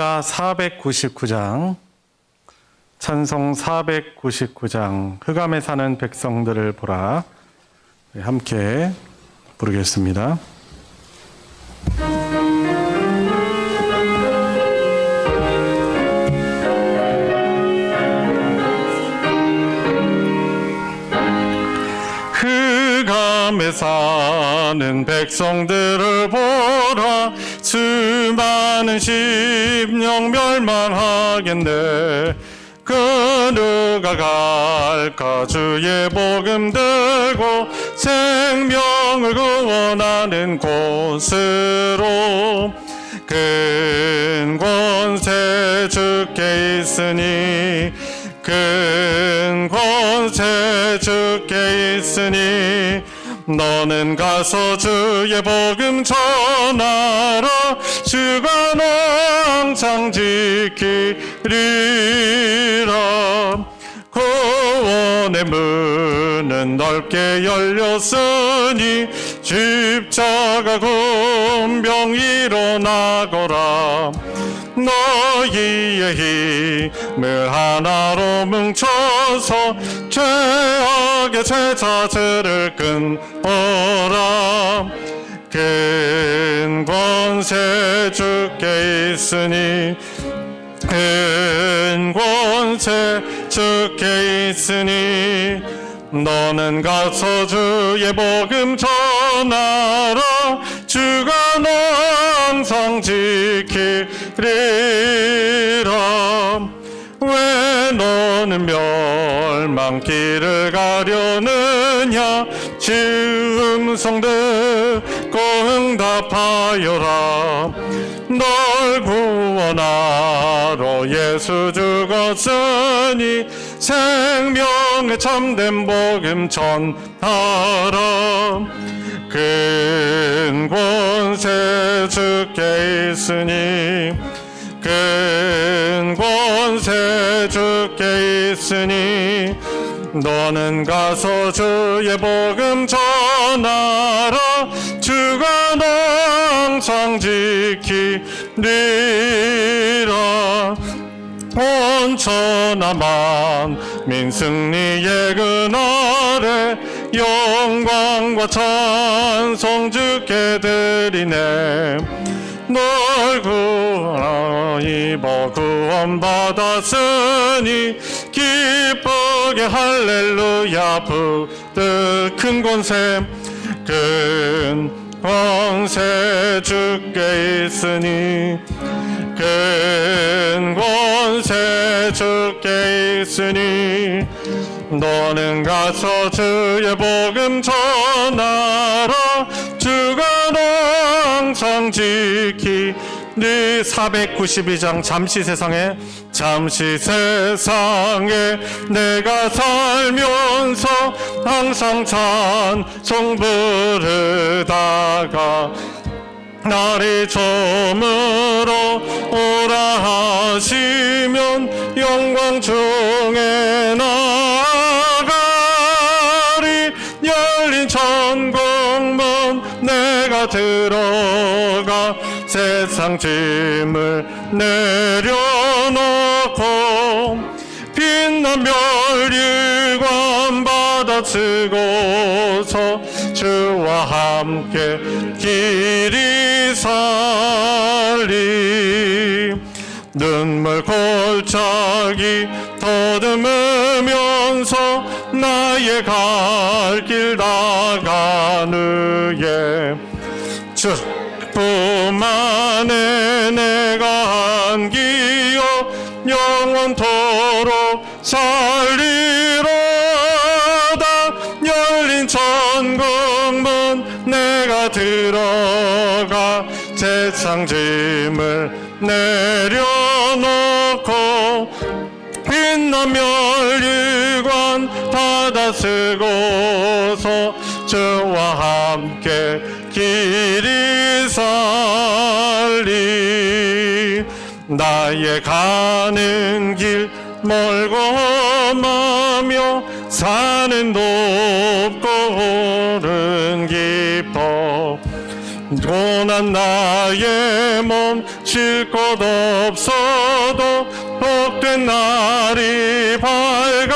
499장, 찬송 499장, 흑암에 사는 백성들을 보라. 함께 부르겠습니다. 흑암에 사는 백성들을 보라. 수많은 심령 멸망하겠네. 그 누가 갈까? 주의 복음 들고 생명을 구원하는 곳으로. 큰 권세 주께 있으니, 큰 권세 주께 있으니, 너는 가서 주의 복음 전하라. 주가 너 항상 지키리라. 구원의 문은 넓게 열렸으니, 십자가 군병 일어나거라. 너희의 힘을 하나로 뭉쳐서 죄악의 제자들을 끊어라. 큰 권세 주께 있으니, 큰 권세 주께 있으니, 너는 가서 주의 복음 전하라. 주가 너 항상 지키리라. 왜 너는 멸망길을 가려느냐? 주 음성 듣고 응답하여라. 널 구원하러 예수 죽었으니, 생명의 참된 복음 전하라. 큰 권세 주께 있으니, 큰 권세 주께 있으니, 너는 가서 주의 복음 전하라. 주가 너 항상 지키리라. 온 천하 만민 승리의 그날에 영광과 찬송 주께 드리네. 널 입어 구원받았으니, 기쁘게 할렐루야 부르. 큰 권세, 큰 권세 주께 있으니, 큰 권세 주께 있으니, 너는 가서 주의 복음 전하라. 주가 너 항상 지키리. 492장, 잠시 세상에 내가 살면서 항상 찬송 부르다가 날이 저물어 오라 하시면 영광 중에 나가리. 열린 천국문 내가 들어가 세상 짐을 내려놓고, 빛난 멸일관 받아 쓰고서 주와 함께 길이 살리. 눈물 골짜기 더듬으면서 나의 갈 길 나가느에, 품 안에 내가 안기어 영원토록 살리로다. 열린 천국문 내가 들어가 세상 짐을 내려놓고, 빛난 멸일관 받아 쓰고서 주와 함께 길이 살리. 나의 가는 길 멀고 험하며 산은 높고 오른 깊어. 고난 나의 몸 쉴 곳 없어도 복된 날이 밝아오리.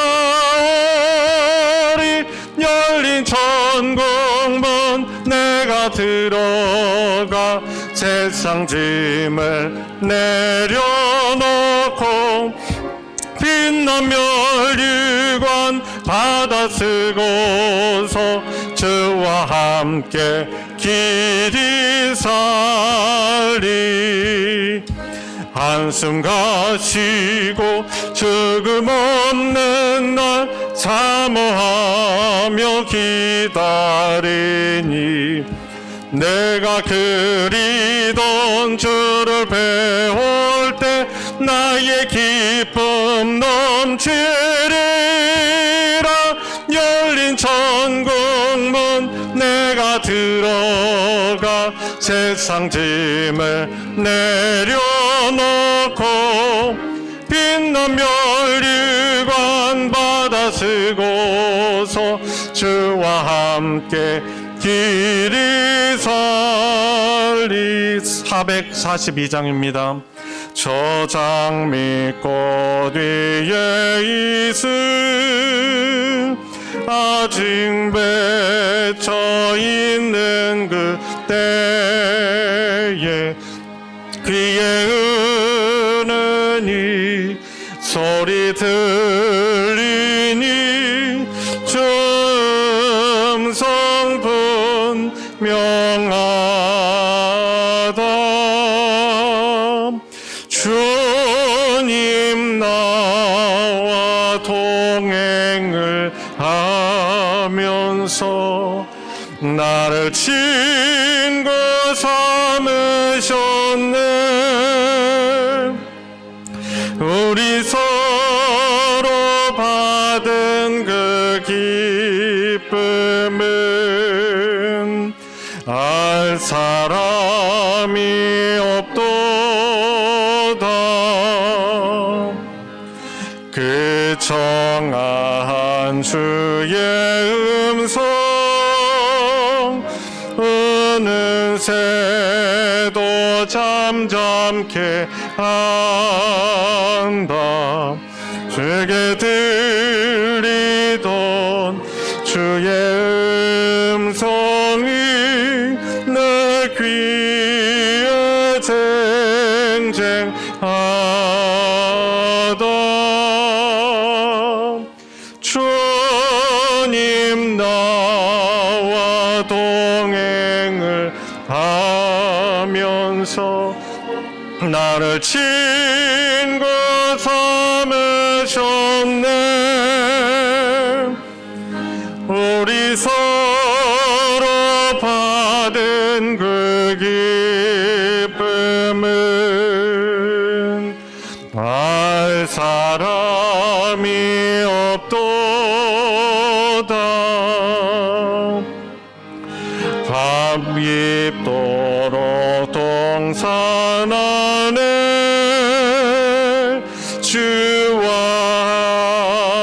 열린 천국문 내가 들어가 세상 짐을 내려놓고 빛난 멸류관 받아 쓰고서 주와 함께 길이 살리. 한숨 가시고 죽음 없는 날 사모하며 기다리니 내가 그리던 주를 배울 때 나의 기쁨 넘치리라. 열린 천국문 내가 들어가 세상 짐을 내려놓고 빛난 멸류관 받아 쓰고서 주와 함께 길이 살리. 442장입니다. 저장 밑꽃 위에 있음 아직 맺혀 있는 그때에 귀에 은은히 소리 들리니 음성 분명하다. 주님 나와 동행을 하면서 나를 친구 삼으셨네. 우리 서로 받은 그 기쁨은 알 사람이 없도다. 그 정한 주의 음성 어느새도 잠잠케 한다. 주에게 들리던 주의 음성이 내 귀에 쟁쟁하다. 주님 나와 동행을 하면서 나를 친구 삼으셨네. 우리 서로 받은 그 기쁨은 알 사람이 없도다. 밤입도록 동산 안에 주와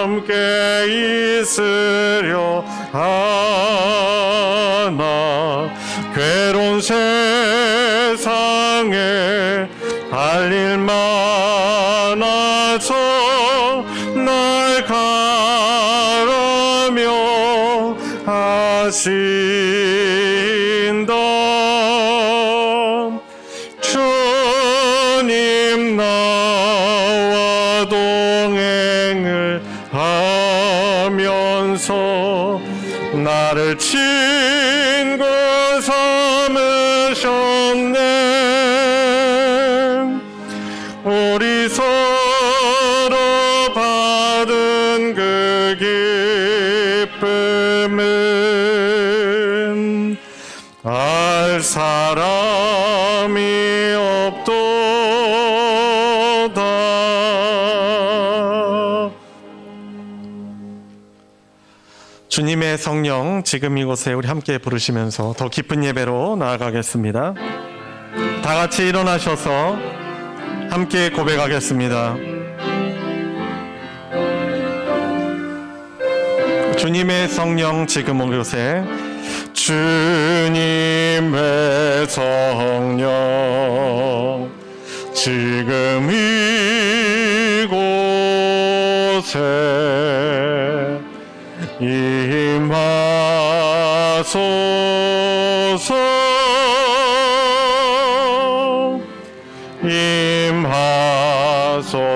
함께 있으려 하나. 괴로운 세상에 할 일 많아서 날 가라며 하신다. 주님 나와 동행을 하면서 나를 친구 삼으셨네. 우리 서로 받은 그 기쁨은 알 사람이 없도다. 주님의 성령, 지금 이곳에 우리 함께 부르시면서 더 깊은 예배로 나아가겠습니다. 다 같이 일어나셔서 함께 고백하겠습니다. 주님의 성령, 지금 이곳에 주님의 성령 지금 이곳에 임하소서.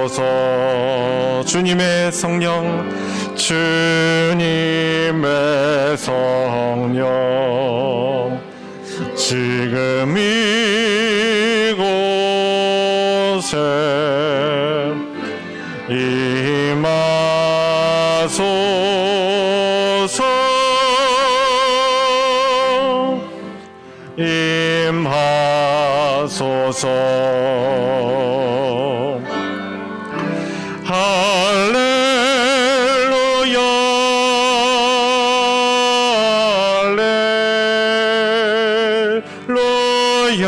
임하소서. 주님의 성령 주님의 성령 지금 이곳에 임하소서. 임하소서. 할렐루야. 할렐루야.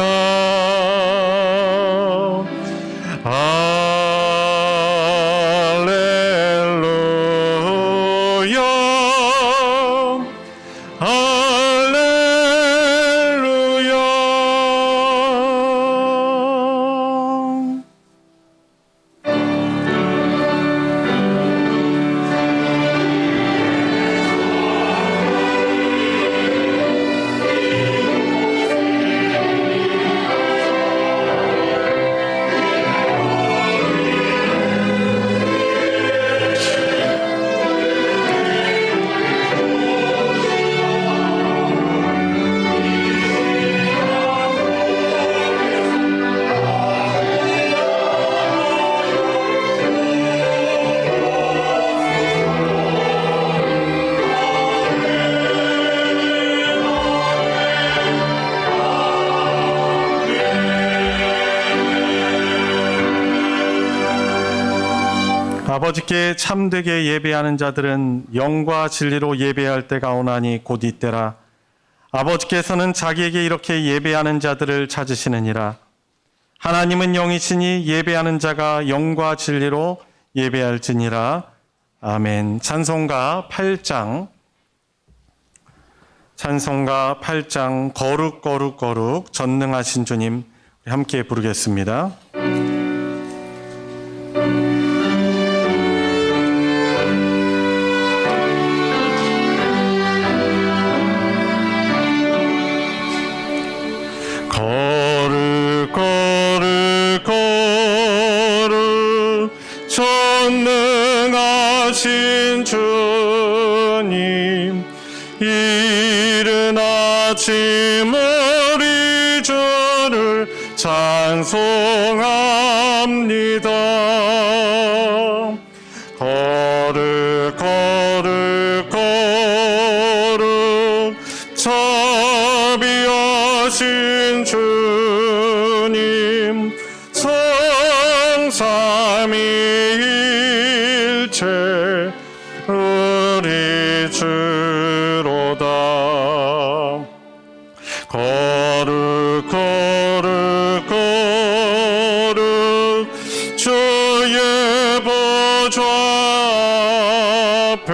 아버지께 참되게 예배하는 자들은 영과 진리로 예배할 때가 오나니 곧 이때라. 아버지께서는 자기에게 이렇게 예배하는 자들을 찾으시느니라. 하나님은 영이시니 예배하는 자가 영과 진리로 예배할지니라. 아멘. 찬송가 8장 거룩 거룩 거룩 전능하신 주님 함께 부르겠습니다. 거룩 거룩 거룩 전능하신 주님, 이른 아침 우리 주를 찬송합니다. 거룩 거룩 거룩 자비하신 주님, 성삼위일체 우리 주로다. 거룩 거룩 거룩 주의 보좌 앞에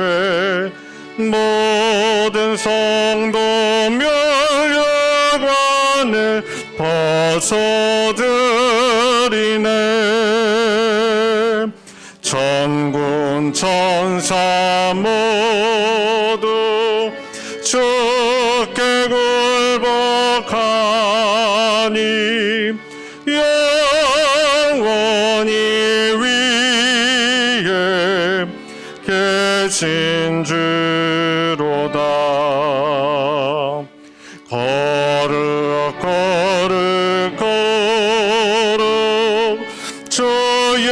모든 성도 멸류관을 벗어드리네. 천군 천사 모두 주께 굴복하니 영원히 위에 계신 주로다. 거룩 거룩 거룩 주의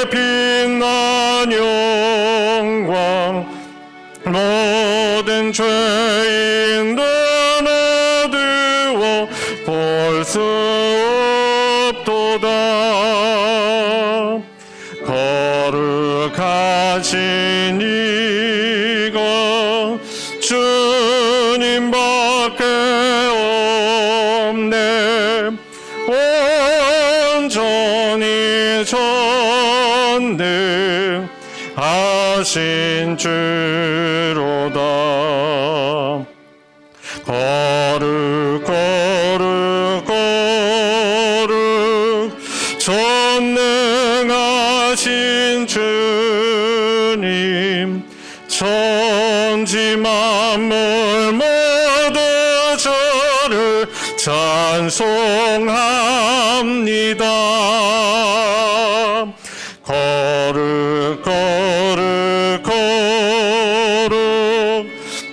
빛난 영광, 모든 죄인도 어두워 볼 수 없도다. 거룩하신 이가 주님밖에 없네. 온전히 전능하신 주로다. 거룩 거룩 거룩 전능하신 주님, 천지 만물 모두 저를 찬송합니다. 거룩 거룩 거룩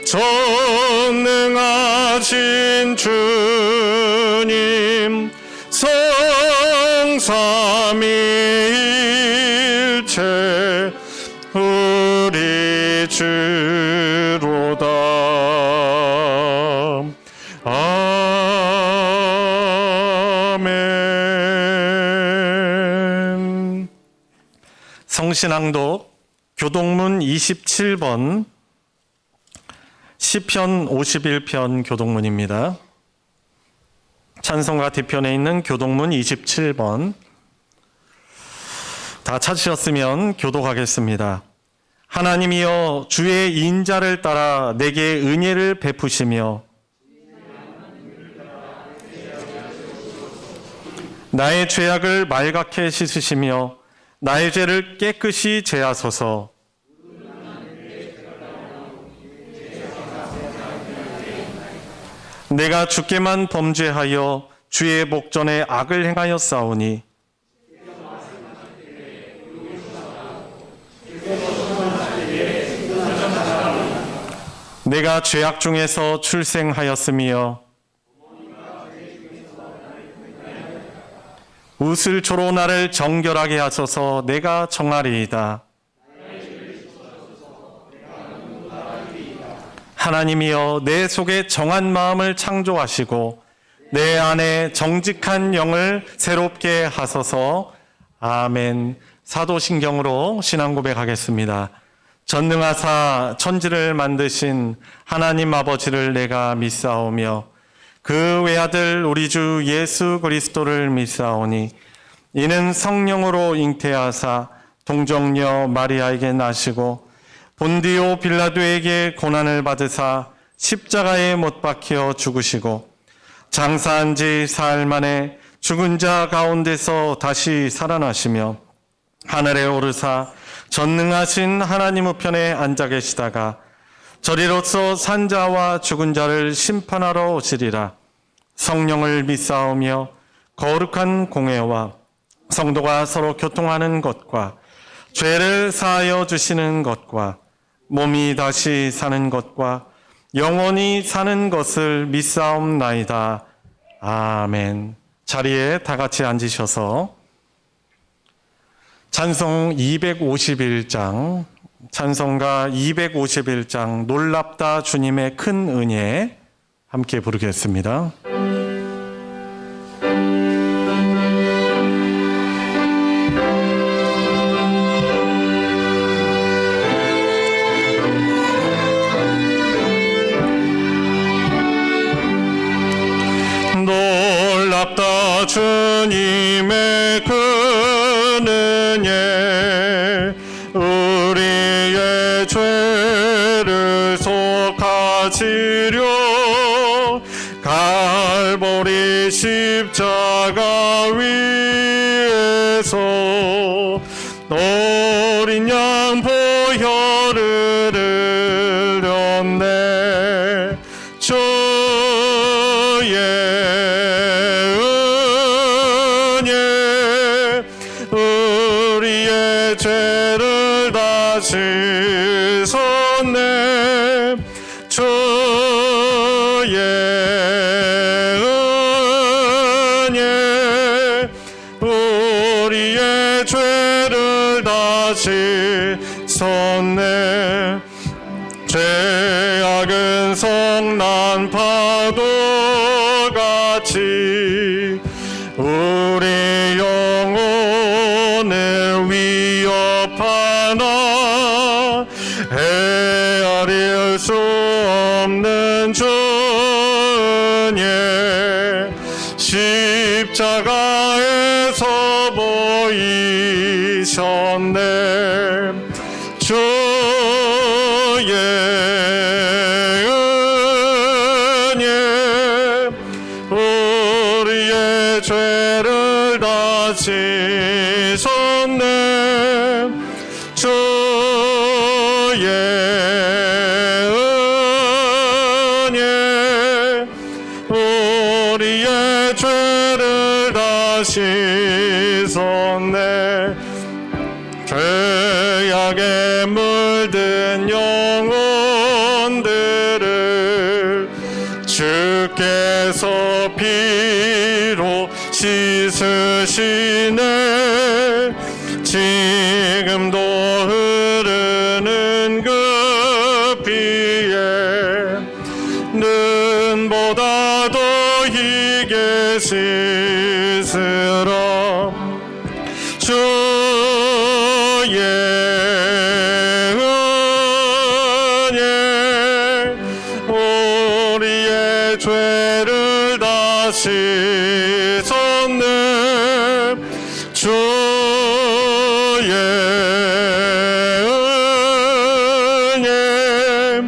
전능하신 주님, 성삼위일체 우리 주로다. 아멘. 성신앙독 교동문 27번 시편 51편 교동문입니다. 찬송가 뒤편에 있는 교동문 27번 다 찾으셨으면 교독하겠습니다. 하나님이여, 주의 인자를 따라 내게 은혜를 베푸시며 나의 죄악을 말갛게 씻으시며 나의 죄를 깨끗이 제하소서. 내가 주께만 범죄하여 주의 목전에 악을 행하였사오니 내가 죄악 중에서 출생하였으며 우슬초로 나를 정결하게 하소서. 내가 정하리이다. 하나님이여, 내 속에 정한 마음을 창조하시고 내 안에 정직한 영을 새롭게 하소서. 아멘. 사도신경으로 신앙 고백하겠습니다. 전능하사 천지를 만드신 하나님 아버지를 내가 믿사오며 그 외아들 우리 주 예수 그리스도를 믿사오니 이는 성령으로 잉태하사 동정녀 마리아에게 나시고 본디오 빌라도에게 고난을 받으사 십자가에 못 박혀 죽으시고 장사한 지 사흘 만에 죽은 자 가운데서 다시 살아나시며 하늘에 오르사 전능하신 하나님 우편에 앉아 계시다가 저리로서 산 자와 죽은 자를 심판하러 오시리라. 성령을 믿사오며 거룩한 공회와 성도가 서로 교통하는 것과 죄를 사하여 주시는 것과 몸이 다시 사는 것과 영원히 사는 것을 믿사옵나이다. 아멘. 자리에 다 같이 앉으셔서 찬송 251장, 찬송가 251장 놀랍다 주님의 큰 은혜 함께 부르겠습니다. 놀랍다 주님의 큰 은혜, 우리의 죄를 속하시려 갈보리 십자가 위에서 어린 양 보혈을 흘렸네. 주의 은혜 우리의 죄를 다 씻었네. 주의 은혜 우리의 죄를 다 씻었네. 죄악은 성난 파도같이 우리 영혼을 위협하나 헤아릴 수 없는 주의 십자가에서 보이셨네. 주의 은혜 주의 은혜 우리의 죄를 다 씻었네. 죄악에 물든 영혼들을 주께서 피로 씻으시네. 지금도 흐르는 그 피에 눈보다 더 희게 씻으라. 주의 은혜 우리의 죄를 다 씻었네. 주의 은혜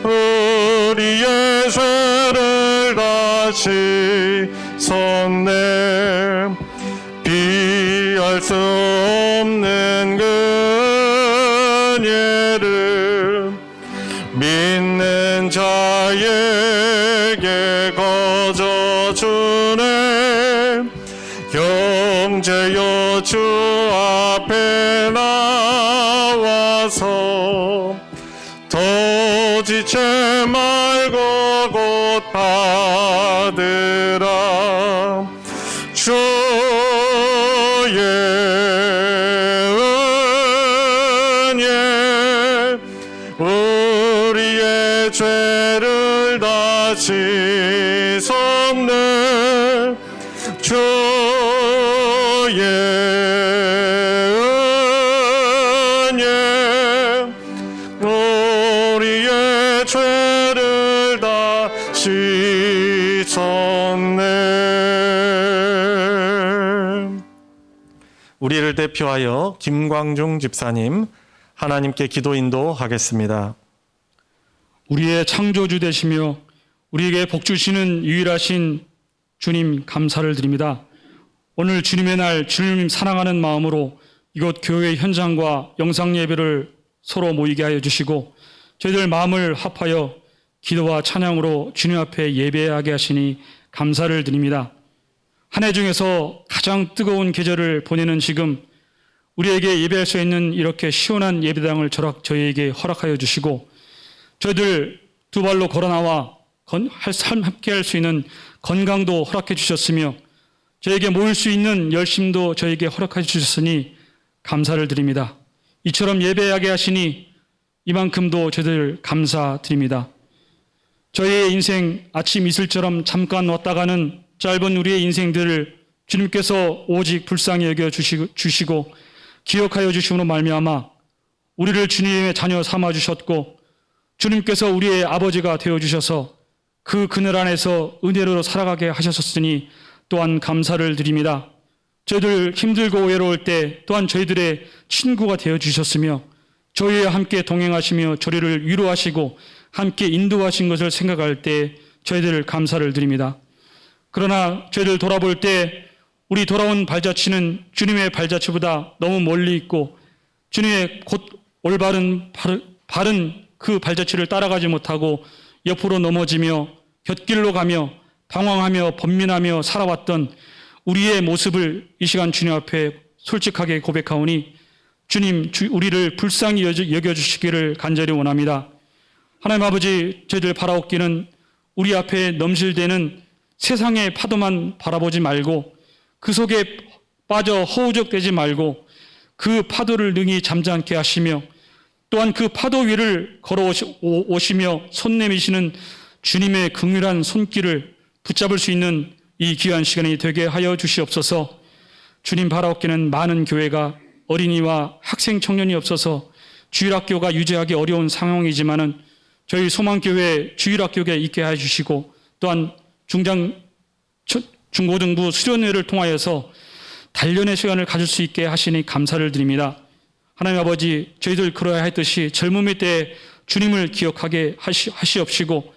우리의 죄를 다 씻었네. 비할 수 없는 그 은혜를 믿는 자에게 거저 주네. 형제여 주 앞에 나와서 더 지체 말고 곧 받으라. 주의 은혜 우리의 죄를 다 씻었네. 주의 은혜 우리의 죄를 다 씻었네. 우리를 대표하여 김광중 집사님 하나님께 기도 인도하겠습니다. 우리의 창조주 되시며 우리에게 복 주시는 유일하신 주님 감사를 드립니다. 오늘 주님의 날 주님 사랑하는 마음으로 이곳 교회 현장과 영상 예배를 서로 모이게 하여 주시고 저희들 마음을 합하여 기도와 찬양으로 주님 앞에 예배하게 하시니 감사를 드립니다. 한 해 중에서 가장 뜨거운 계절을 보내는 지금 우리에게 예배할 수 있는 이렇게 시원한 예배당을 저희에게 허락하여 주시고 저희들 두 발로 걸어나와 함께 할 수 있는 건강도 허락해 주셨으며 저에게 모일 수 있는 열심도 저에게 허락해 주셨으니 감사를 드립니다. 이처럼 예배하게 하시니 이만큼도 저희들 감사드립니다. 저희의 인생 아침 이슬처럼 잠깐 왔다가는 짧은 우리의 인생들을 주님께서 오직 불쌍히 여겨 주시고 기억하여 주심으로 말미암아 우리를 주님의 자녀 삼아 주셨고 주님께서 우리의 아버지가 되어 주셔서 그 그늘 안에서 은혜로 살아가게 하셨으니 또한 감사를 드립니다. 저희들 힘들고 외로울 때 또한 저희들의 친구가 되어 주셨으며 저희와 함께 동행하시며 저희를 위로하시고 함께 인도하신 것을 생각할 때 저희들 감사를 드립니다. 그러나 저희들 돌아볼 때 우리 돌아온 발자취는 주님의 발자취보다 너무 멀리 있고 주님의 곧 올바른 바른 그 발자취를 따라가지 못하고 옆으로 넘어지며 곁길로 가며 방황하며 번민하며 살아왔던 우리의 모습을 이 시간 주님 앞에 솔직하게 고백하오니 주님 우리를 불쌍히 여겨주시기를 간절히 원합니다. 하나님 아버지 저희들 바라옵기는 우리 앞에 넘실대는 세상의 파도만 바라보지 말고 그 속에 빠져 허우적대지 말고 그 파도를 능히 잠잠케 하시며 또한 그 파도 위를 걸어오시며 손 내미시는 주님의 긍휼한 손길을 붙잡을 수 있는 이 귀한 시간이 되게 하여 주시옵소서. 주님 바라옵기는 많은 교회가 어린이와 학생 청년이 없어서 주일학교가 유지하기 어려운 상황이지만은 저희 소망교회 주일학교에 있게 해주시고 또한 중고등부 수련회를 통하여서 단련의 시간을 가질 수 있게 하시니 감사를 드립니다. 하나님 아버지 저희들 그러야 했듯이 젊음의 때에 주님을 기억하게 하시옵시고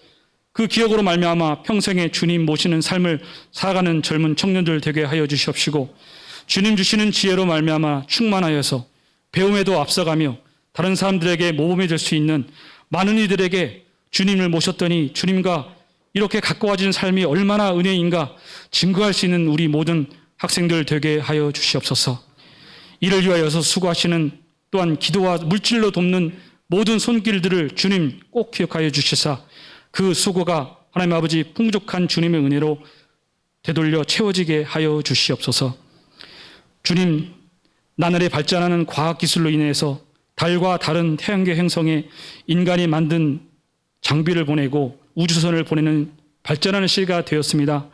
그 기억으로 말미암아 평생에 주님 모시는 삶을 살아가는 젊은 청년들 되게 하여 주시옵시고 주님 주시는 지혜로 말미암아 충만하여서 배움에도 앞서가며 다른 사람들에게 모범이 될 수 있는 많은 이들에게 주님을 모셨더니 주님과 이렇게 가까워진 삶이 얼마나 은혜인가 증거할 수 있는 우리 모든 학생들 되게 하여 주시옵소서. 이를 위하여서 수고하시는 또한 기도와 물질로 돕는 모든 손길들을 주님 꼭 기억하여 주시사 그 수고가 하나님 아버지 풍족한 주님의 은혜로 되돌려 채워지게 하여 주시옵소서. 주님, 나날이 발전하는 과학기술로 인해서 달과 다른 태양계 행성에 인간이 만든 장비를 보내고 우주선을 보내는 발전하는 시기가 되었습니다.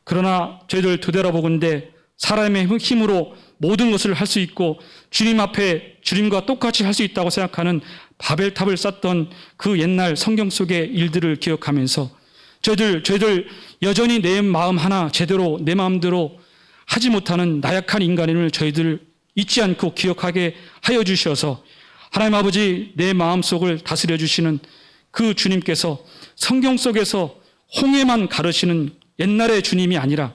그러나 저희들 되돌아보건대 사람의 힘으로 모든 것을 할 수 있고 주님 앞에 주님과 똑같이 할 수 있다고 생각하는 바벨탑을 쌓던 그 옛날 성경 속의 일들을 기억하면서 저희들 여전히 내 마음 하나 제대로 내 마음대로 하지 못하는 나약한 인간임을 저희들 잊지 않고 기억하게 하여 주셔서 하나님 아버지 내 마음속을 다스려 주시는 그 주님께서 성경 속에서 홍해만 가르시는 옛날의 주님이 아니라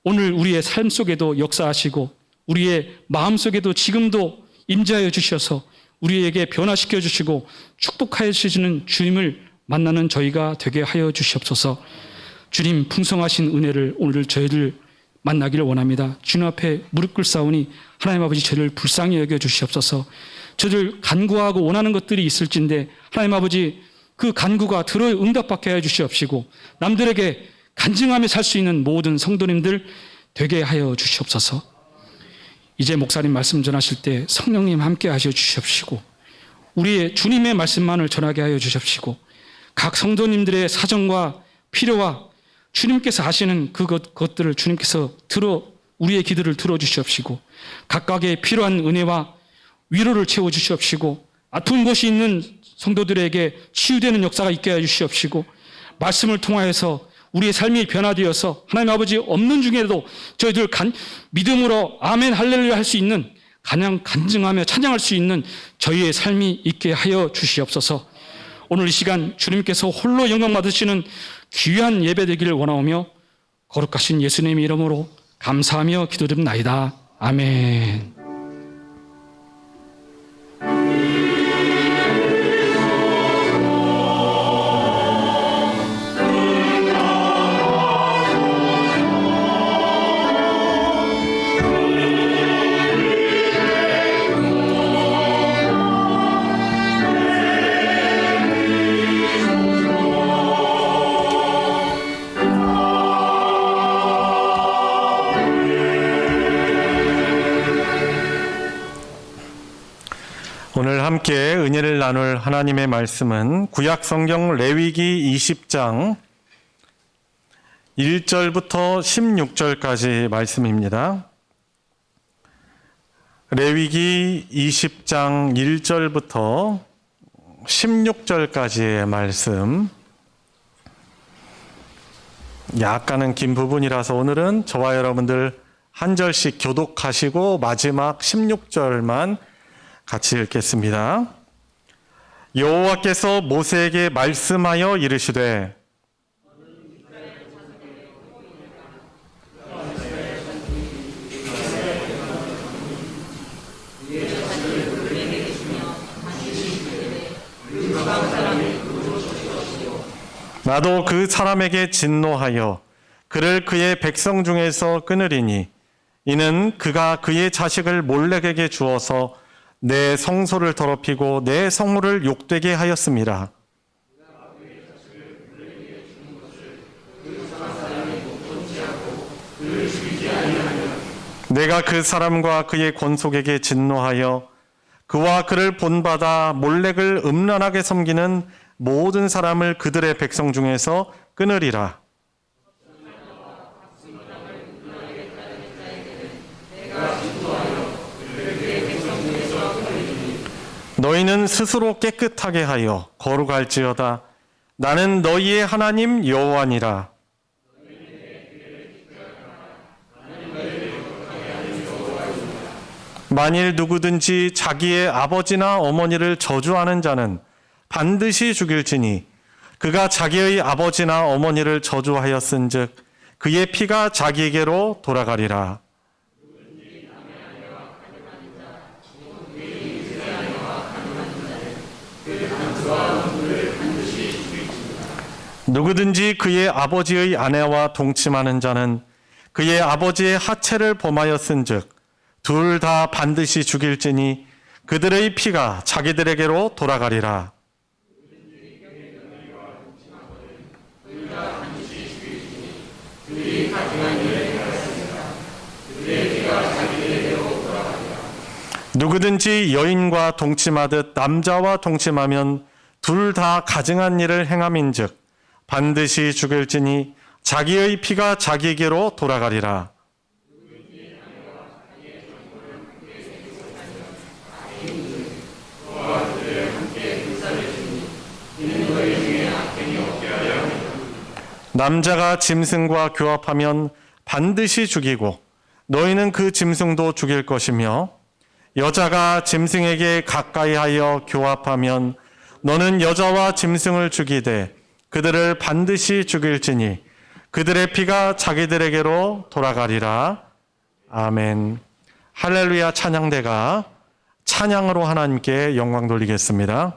오늘 우리의 삶 속에도 역사하시고 우리의 마음 속에도 지금도 임재하여 주셔서 우리에게 변화시켜 주시고 축복하여 주시는 주님을 만나는 저희가 되게 하여 주시옵소서. 주님 풍성하신 은혜를 오늘 저희들 만나기를 원합니다. 주님 앞에 무릎 꿇사오니 하나님 아버지 저희를 불쌍히 여겨 주시옵소서. 저희들 간구하고 원하는 것들이 있을진데 하나님 아버지 그 간구가 들어 응답받게 하여 주시옵시고 남들에게 간증하며 살 수 있는 모든 성도님들 되게 하여 주시옵소서. 이제 목사님 말씀 전하실 때 성령님 함께 하셔 주시옵시고 우리의 주님의 말씀만을 전하게 하여 주시옵시고 각 성도님들의 사정과 필요와 주님께서 하시는 그것들을 주님께서 우리의 기도를 들어주시옵시고 각각의 필요한 은혜와 위로를 채워주시옵시고 아픈 곳이 있는 성도들에게 치유되는 역사가 있게 해주시옵시고 말씀을 통하여서 우리의 삶이 변화되어서 하나님 아버지 없는 중에도 저희들 믿음으로 아멘 할렐루야 할 수 있는 가장 간증하며 찬양할 수 있는 저희의 삶이 있게 하여 주시옵소서. 오늘 이 시간 주님께서 홀로 영광 받으시는 귀한 예배 되기를 원하오며 거룩하신 예수님의 이름으로 감사하며 기도드립나이다. 아멘. 오늘 함께 은혜를 나눌 하나님의 말씀은 구약 성경 레위기 20장 1절부터 16절까지 말씀입니다. 레위기 20장 1절부터 16절까지의 말씀. 약간은 긴 부분이라서 오늘은 저와 여러분들 한 절씩 교독하시고 마지막 16절만 같이 읽겠습니다. 여호와께서 모세에게 말씀하여 이르시되 나도 그 사람에게 진노하여 그를 그의 백성 중에서 끊으리니 이는 그가 그의 자식을 몰렉에게 주어서 내 성소를 더럽히고 내 성물을 욕되게 하였습니다. 내가 그 사람과 그의 권속에게 진노하여 그와 그를 본받아 몰렉을 음란하게 섬기는 모든 사람을 그들의 백성 중에서 끊으리라. 너희는 스스로 깨끗하게 하여 거룩할지어다. 나는 너희의 하나님 여호와니라. 만일 누구든지 자기의 아버지나 어머니를 저주하는 자는 반드시 죽일지니 그가 자기의 아버지나 어머니를 저주하였은즉 그의 피가 자기에게로 돌아가리라. 누구든지 그의 아버지의 아내와 동침하는 자는 그의 아버지의 하체를 범하였은즉 둘 다 반드시 죽일지니 그들의 피가 자기들에게로 돌아가리라. 누구든지 여인과 동침하듯 남자와 동침하면 둘 다 가증한 일을 행함인즉 반드시 죽일지니 자기의 피가 자기에게로 돌아가리라. 남자가 짐승과 교합하면 반드시 죽이고 너희는 그 짐승도 죽일 것이며 여자가 짐승에게 가까이하여 교합하면 너는 여자와 짐승을 죽이되 그들을 반드시 죽일지니 그들의 피가 자기들에게로 돌아가리라. 아멘. 할렐루야 찬양대가 찬양으로 하나님께 영광 돌리겠습니다.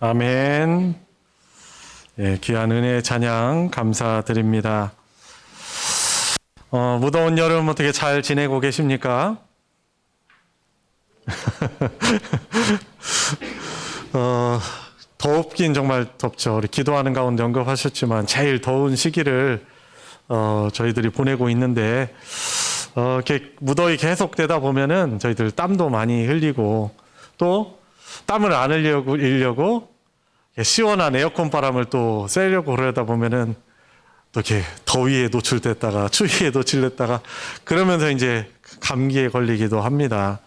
아멘. 예, 귀한 은혜의 찬양 감사드립니다. 무더운 여름 어떻게 잘 지내고 계십니까? 덥긴 정말 덥죠. 우리 기도하는 가운데 언급하셨지만 제일 더운 시기를 저희들이 보내고 있는데 이렇게 무더위 계속되다 보면은 저희들 땀도 많이 흘리고 또 땀을 안 흘리려고 시원한 에어컨 바람을 또 쐬려고 그러다 보면은 또 이렇게 더위에 노출됐다가 추위에 노출됐다가 그러면서 이제 감기에 걸리기도 합니다.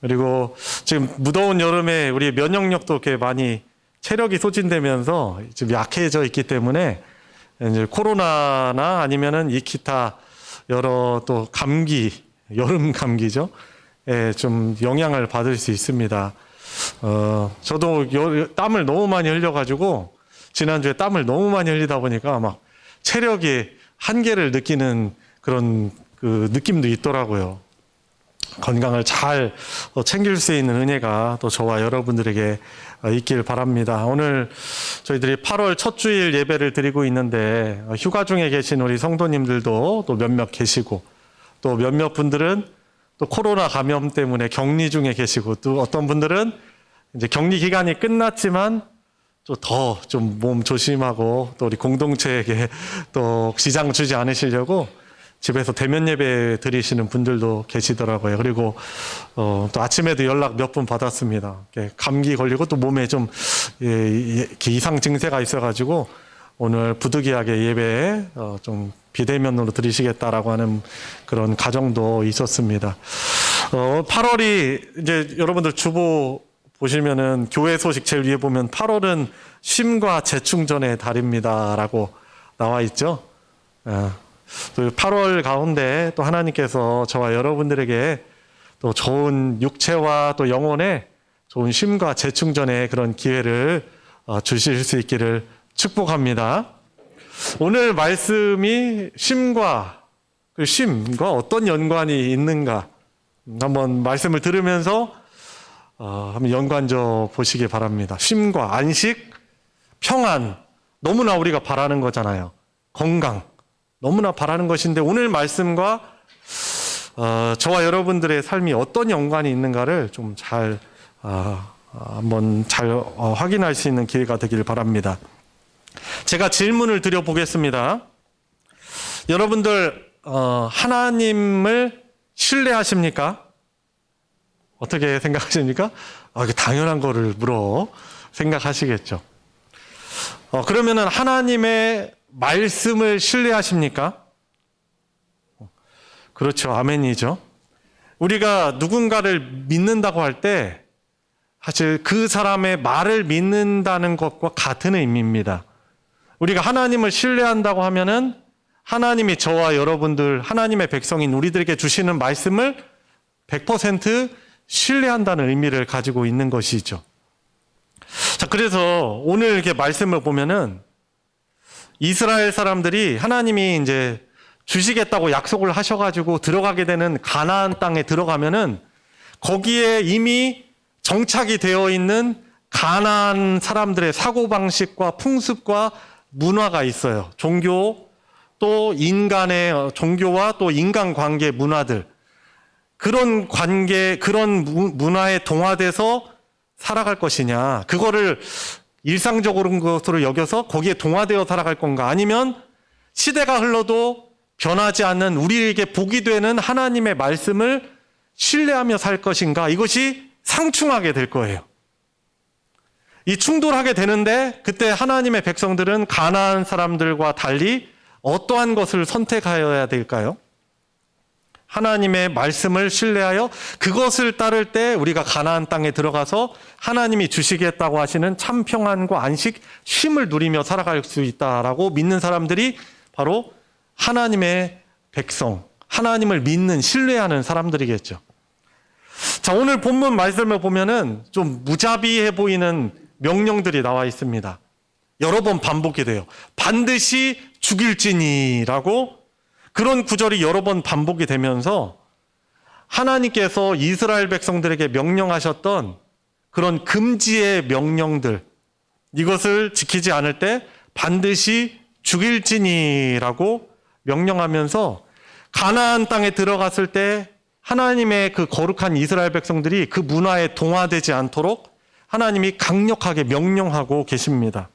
그리고 지금 무더운 여름에 우리 면역력도 이렇게 많이 체력이 소진되면서 좀 약해져 있기 때문에 이제 코로나나 아니면은 이 기타 여러 또 감기, 여름 감기죠. 예, 좀 영향을 받을 수 있습니다. 저도 땀을 너무 많이 흘려가지고 지난주에 땀을 너무 많이 흘리다 보니까 막 체력이 한계를 느끼는 그런 그 느낌도 있더라고요. 건강을 잘 챙길 수 있는 은혜가 또 저와 여러분들에게 있길 바랍니다. 오늘 저희들이 8월 첫 주일 예배를 드리고 있는데 휴가 중에 계신 우리 성도님들도 또 몇몇 계시고 또 몇몇 분들은 또 코로나 감염 때문에 격리 중에 계시고 또 어떤 분들은 이제 격리 기간이 끝났지만 또 더 좀 몸 조심하고 또 우리 공동체에게 또 지장 주지 않으시려고 집에서 대면 예배 드리시는 분들도 계시더라고요. 그리고 또 아침에도 연락 몇 분 받았습니다. 감기 걸리고 또 몸에 좀 이상 증세가 있어가지고 오늘 부득이하게 예배에 좀 비대면으로 드리시겠다라고 하는 그런 가정도 있었습니다. 8월이 이제 여러분들 주보 보시면은 교회 소식 제일 위에 보면 8월은 쉼과 재충전의 달입니다라고 나와 있죠. 또 8월 가운데 또 하나님께서 저와 여러분들에게 또 좋은 육체와 또 영혼의 좋은 쉼과 재충전의 그런 기회를 주실 수 있기를 축복합니다. 오늘 말씀이 쉼과 어떤 연관이 있는가 한번 말씀을 들으면서 한번 연관져 보시기 바랍니다. 쉼과 안식, 평안, 너무나 우리가 바라는 거잖아요. 건강, 너무나 바라는 것인데 오늘 말씀과 저와 여러분들의 삶이 어떤 연관이 있는가를 좀 잘 한번 잘 확인할 수 있는 기회가 되길 바랍니다. 제가 질문을 드려보겠습니다. 여러분들 하나님을 신뢰하십니까? 어떻게 생각하십니까? 이게 당연한 거를 물어 생각하시겠죠. 그러면은 하나님의 말씀을 신뢰하십니까? 그렇죠. 아멘이죠. 우리가 누군가를 믿는다고 할 때 사실 그 사람의 말을 믿는다는 것과 같은 의미입니다. 우리가 하나님을 신뢰한다고 하면은 하나님이 저와 여러분들, 하나님의 백성인 우리들에게 주시는 말씀을 100% 신뢰한다는 의미를 가지고 있는 것이죠. 자, 그래서 오늘 이렇게 말씀을 보면은 이스라엘 사람들이 하나님이 이제 주시겠다고 약속을 하셔가지고 들어가게 되는 가나안 땅에 들어가면은 거기에 이미 정착이 되어 있는 가나안 사람들의 사고방식과 풍습과 문화가 있어요. 종교 또 인간의 종교와 또 인간관계 문화들 그런 관계 그런 문화에 동화돼서 살아갈 것이냐 그거를 일상적으로 것으로 여겨서 거기에 동화되어 살아갈 건가 아니면 시대가 흘러도 변하지 않는 우리에게 복이 되는 하나님의 말씀을 신뢰하며 살 것인가 이것이 상충하게 될 거예요. 이 충돌하게 되는데 그때 하나님의 백성들은 가나안 사람들과 달리 어떠한 것을 선택하여야 될까요? 하나님의 말씀을 신뢰하여 그것을 따를 때 우리가 가나안 땅에 들어가서 하나님이 주시겠다고 하시는 참 평안과 안식, 쉼을 누리며 살아갈 수 있다라고 믿는 사람들이 바로 하나님의 백성, 하나님을 믿는, 신뢰하는 사람들이겠죠. 자, 오늘 본문 말씀을 보면은 좀 무자비해 보이는 명령들이 나와 있습니다. 여러 번 반복이 돼요. 반드시 죽일지니라고 그런 구절이 여러 번 반복이 되면서 하나님께서 이스라엘 백성들에게 명령하셨던 그런 금지의 명령들 이것을 지키지 않을 때 반드시 죽일지니라고 명령하면서 가나안 땅에 들어갔을 때 하나님의 그 거룩한 이스라엘 백성들이 그 문화에 동화되지 않도록 하나님이 강력하게 명령하고 계십니다.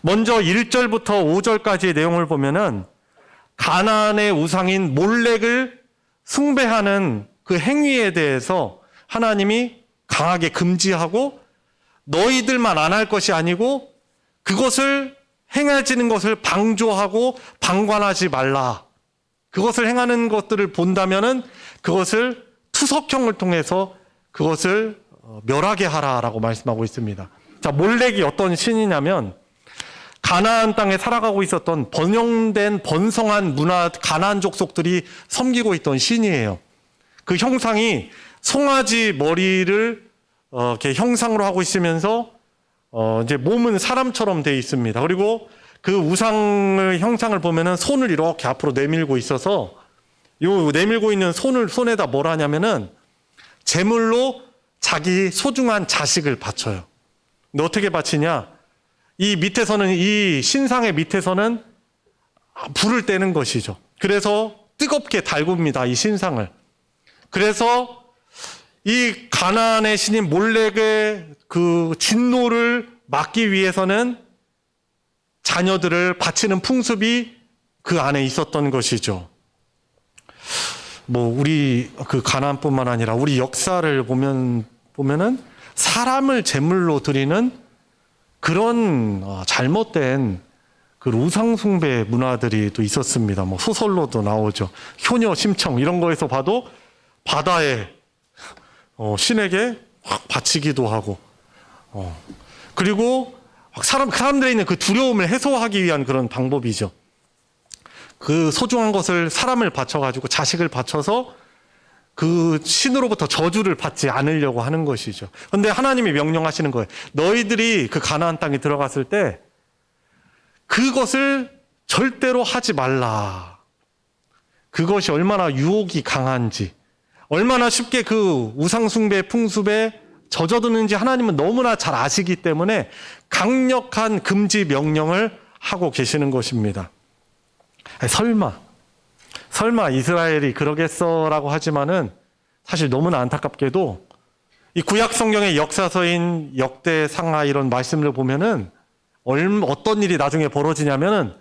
먼저 1절부터 5절까지의 내용을 보면은 가나안의 우상인 몰렉을 숭배하는 그 행위에 대해서 하나님이 강하게 금지하고 너희들만 안 할 것이 아니고 그것을 행해지는 것을 방조하고 방관하지 말라. 그것을 행하는 것들을 본다면은 그것을 투석형을 통해서 그것을 멸하게 하라라고 말씀하고 있습니다. 자, 몰렉이 어떤 신이냐면 가나안 땅에 살아가고 있었던 번영된 번성한 문화 가나안 족속들이 섬기고 있던 신이에요. 그 형상이 송아지 머리를 이렇게 형상으로 하고 있으면서 이제 몸은 사람처럼 돼 있습니다. 그리고 그 우상의 형상을 보면은 손을 이렇게 앞으로 내밀고 있어서 요 내밀고 있는 손에다 뭘 하냐면은 제물로 자기 소중한 자식을 바쳐요. 근데 어떻게 바치냐? 이 밑에서는, 이 신상의 밑에서는 불을 떼는 것이죠. 그래서 뜨겁게 달굽니다, 이 신상을. 그래서 이 가나안의 신인 몰렉의 그 진노를 막기 위해서는 자녀들을 바치는 풍습이 그 안에 있었던 것이죠. 우리 그 가나안뿐만 아니라 우리 역사를 보면은 사람을 제물로 드리는 그런 잘못된 그 우상숭배 문화들이 또 있었습니다. 소설로도 나오죠. 효녀 심청 이런 거에서 봐도 바다에 신에게 확 바치기도 하고, 그리고 사람들에 있는 그 두려움을 해소하기 위한 그런 방법이죠. 그 소중한 것을 사람을 바쳐가지고 자식을 바쳐서 그 신으로부터 저주를 받지 않으려고 하는 것이죠. 그런데 하나님이 명령하시는 거예요. 너희들이 그 가나안 땅에 들어갔을 때 그것을 절대로 하지 말라. 그것이 얼마나 유혹이 강한지, 얼마나 쉽게 그 우상숭배 풍습에 젖어드는지 하나님은 너무나 잘 아시기 때문에 강력한 금지 명령을 하고 계시는 것입니다. 설마 이스라엘이 그러겠어라고 하지만은 사실 너무나 안타깝게도 이 구약 성경의 역사서인 역대상하 이런 말씀을 보면은 어떤 일이 나중에 벌어지냐면은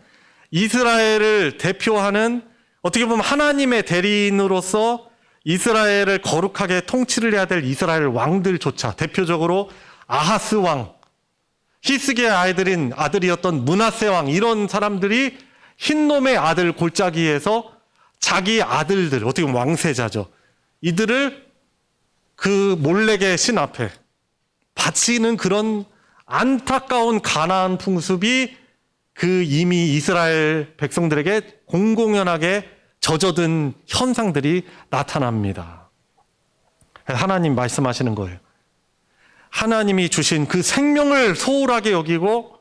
이스라엘을 대표하는, 어떻게 보면 하나님의 대리인으로서 이스라엘을 거룩하게 통치를 해야 될 이스라엘 왕들조차, 대표적으로 아하스 왕, 히스기야 아들이었던 므낫세 왕, 이런 사람들이 흰놈의 아들 골짜기에서 자기 아들들, 어떻게 보면 왕세자죠, 이들을 그 몰렉의 신 앞에 바치는 그런 안타까운 가나안 풍습이 그 이미 이스라엘 백성들에게 공공연하게 젖어든 현상들이 나타납니다. 하나님 말씀하시는 거예요. 하나님이 주신 그 생명을 소홀하게 여기고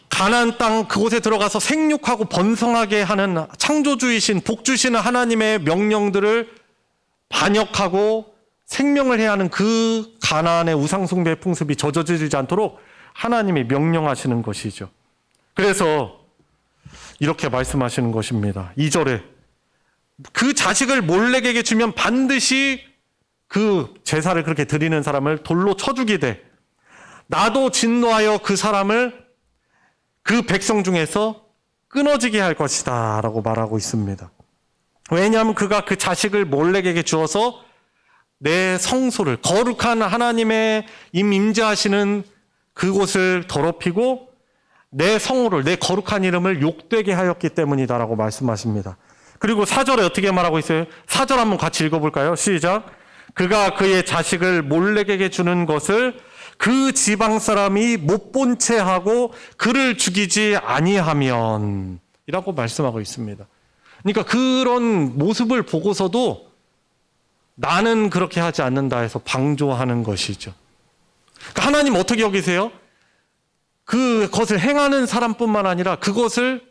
가나안 땅 그곳에 들어가서 생육하고 번성하게 하는 창조주이신 복주시는 하나님의 명령들을 반역하고 생명을 해야 하는 그 가나안의 우상숭배 풍습이 젖어들지 않도록 하나님이 명령하시는 것이죠. 그래서 이렇게 말씀하시는 것입니다. 2절에 그 자식을 몰렉에게 주면 반드시 그 제사를 그렇게 드리는 사람을 돌로 쳐 죽이되 나도 진노하여 그 사람을 그 백성 중에서 끊어지게 할 것이다 라고 말하고 있습니다. 왜냐하면 그가 그 자식을 몰렉에게 주어서 내 성소를, 거룩한 하나님의 임재하시는 그곳을 더럽히고 내 성호를, 내 거룩한 이름을 욕되게 하였기 때문이다 라고 말씀하십니다. 그리고 4절에 어떻게 말하고 있어요? 4절 한번 같이 읽어볼까요? 시작. 그가 그의 자식을 몰렉에게 주는 것을 그 지방 사람이 못 본 채 하고 그를 죽이지 아니하면 이라고 말씀하고 있습니다. 그러니까 그런 모습을 보고서도 나는 그렇게 하지 않는다 해서 방조하는 것이죠. 그러니까 하나님 어떻게 여기세요? 그것을 행하는 사람뿐만 아니라 그것을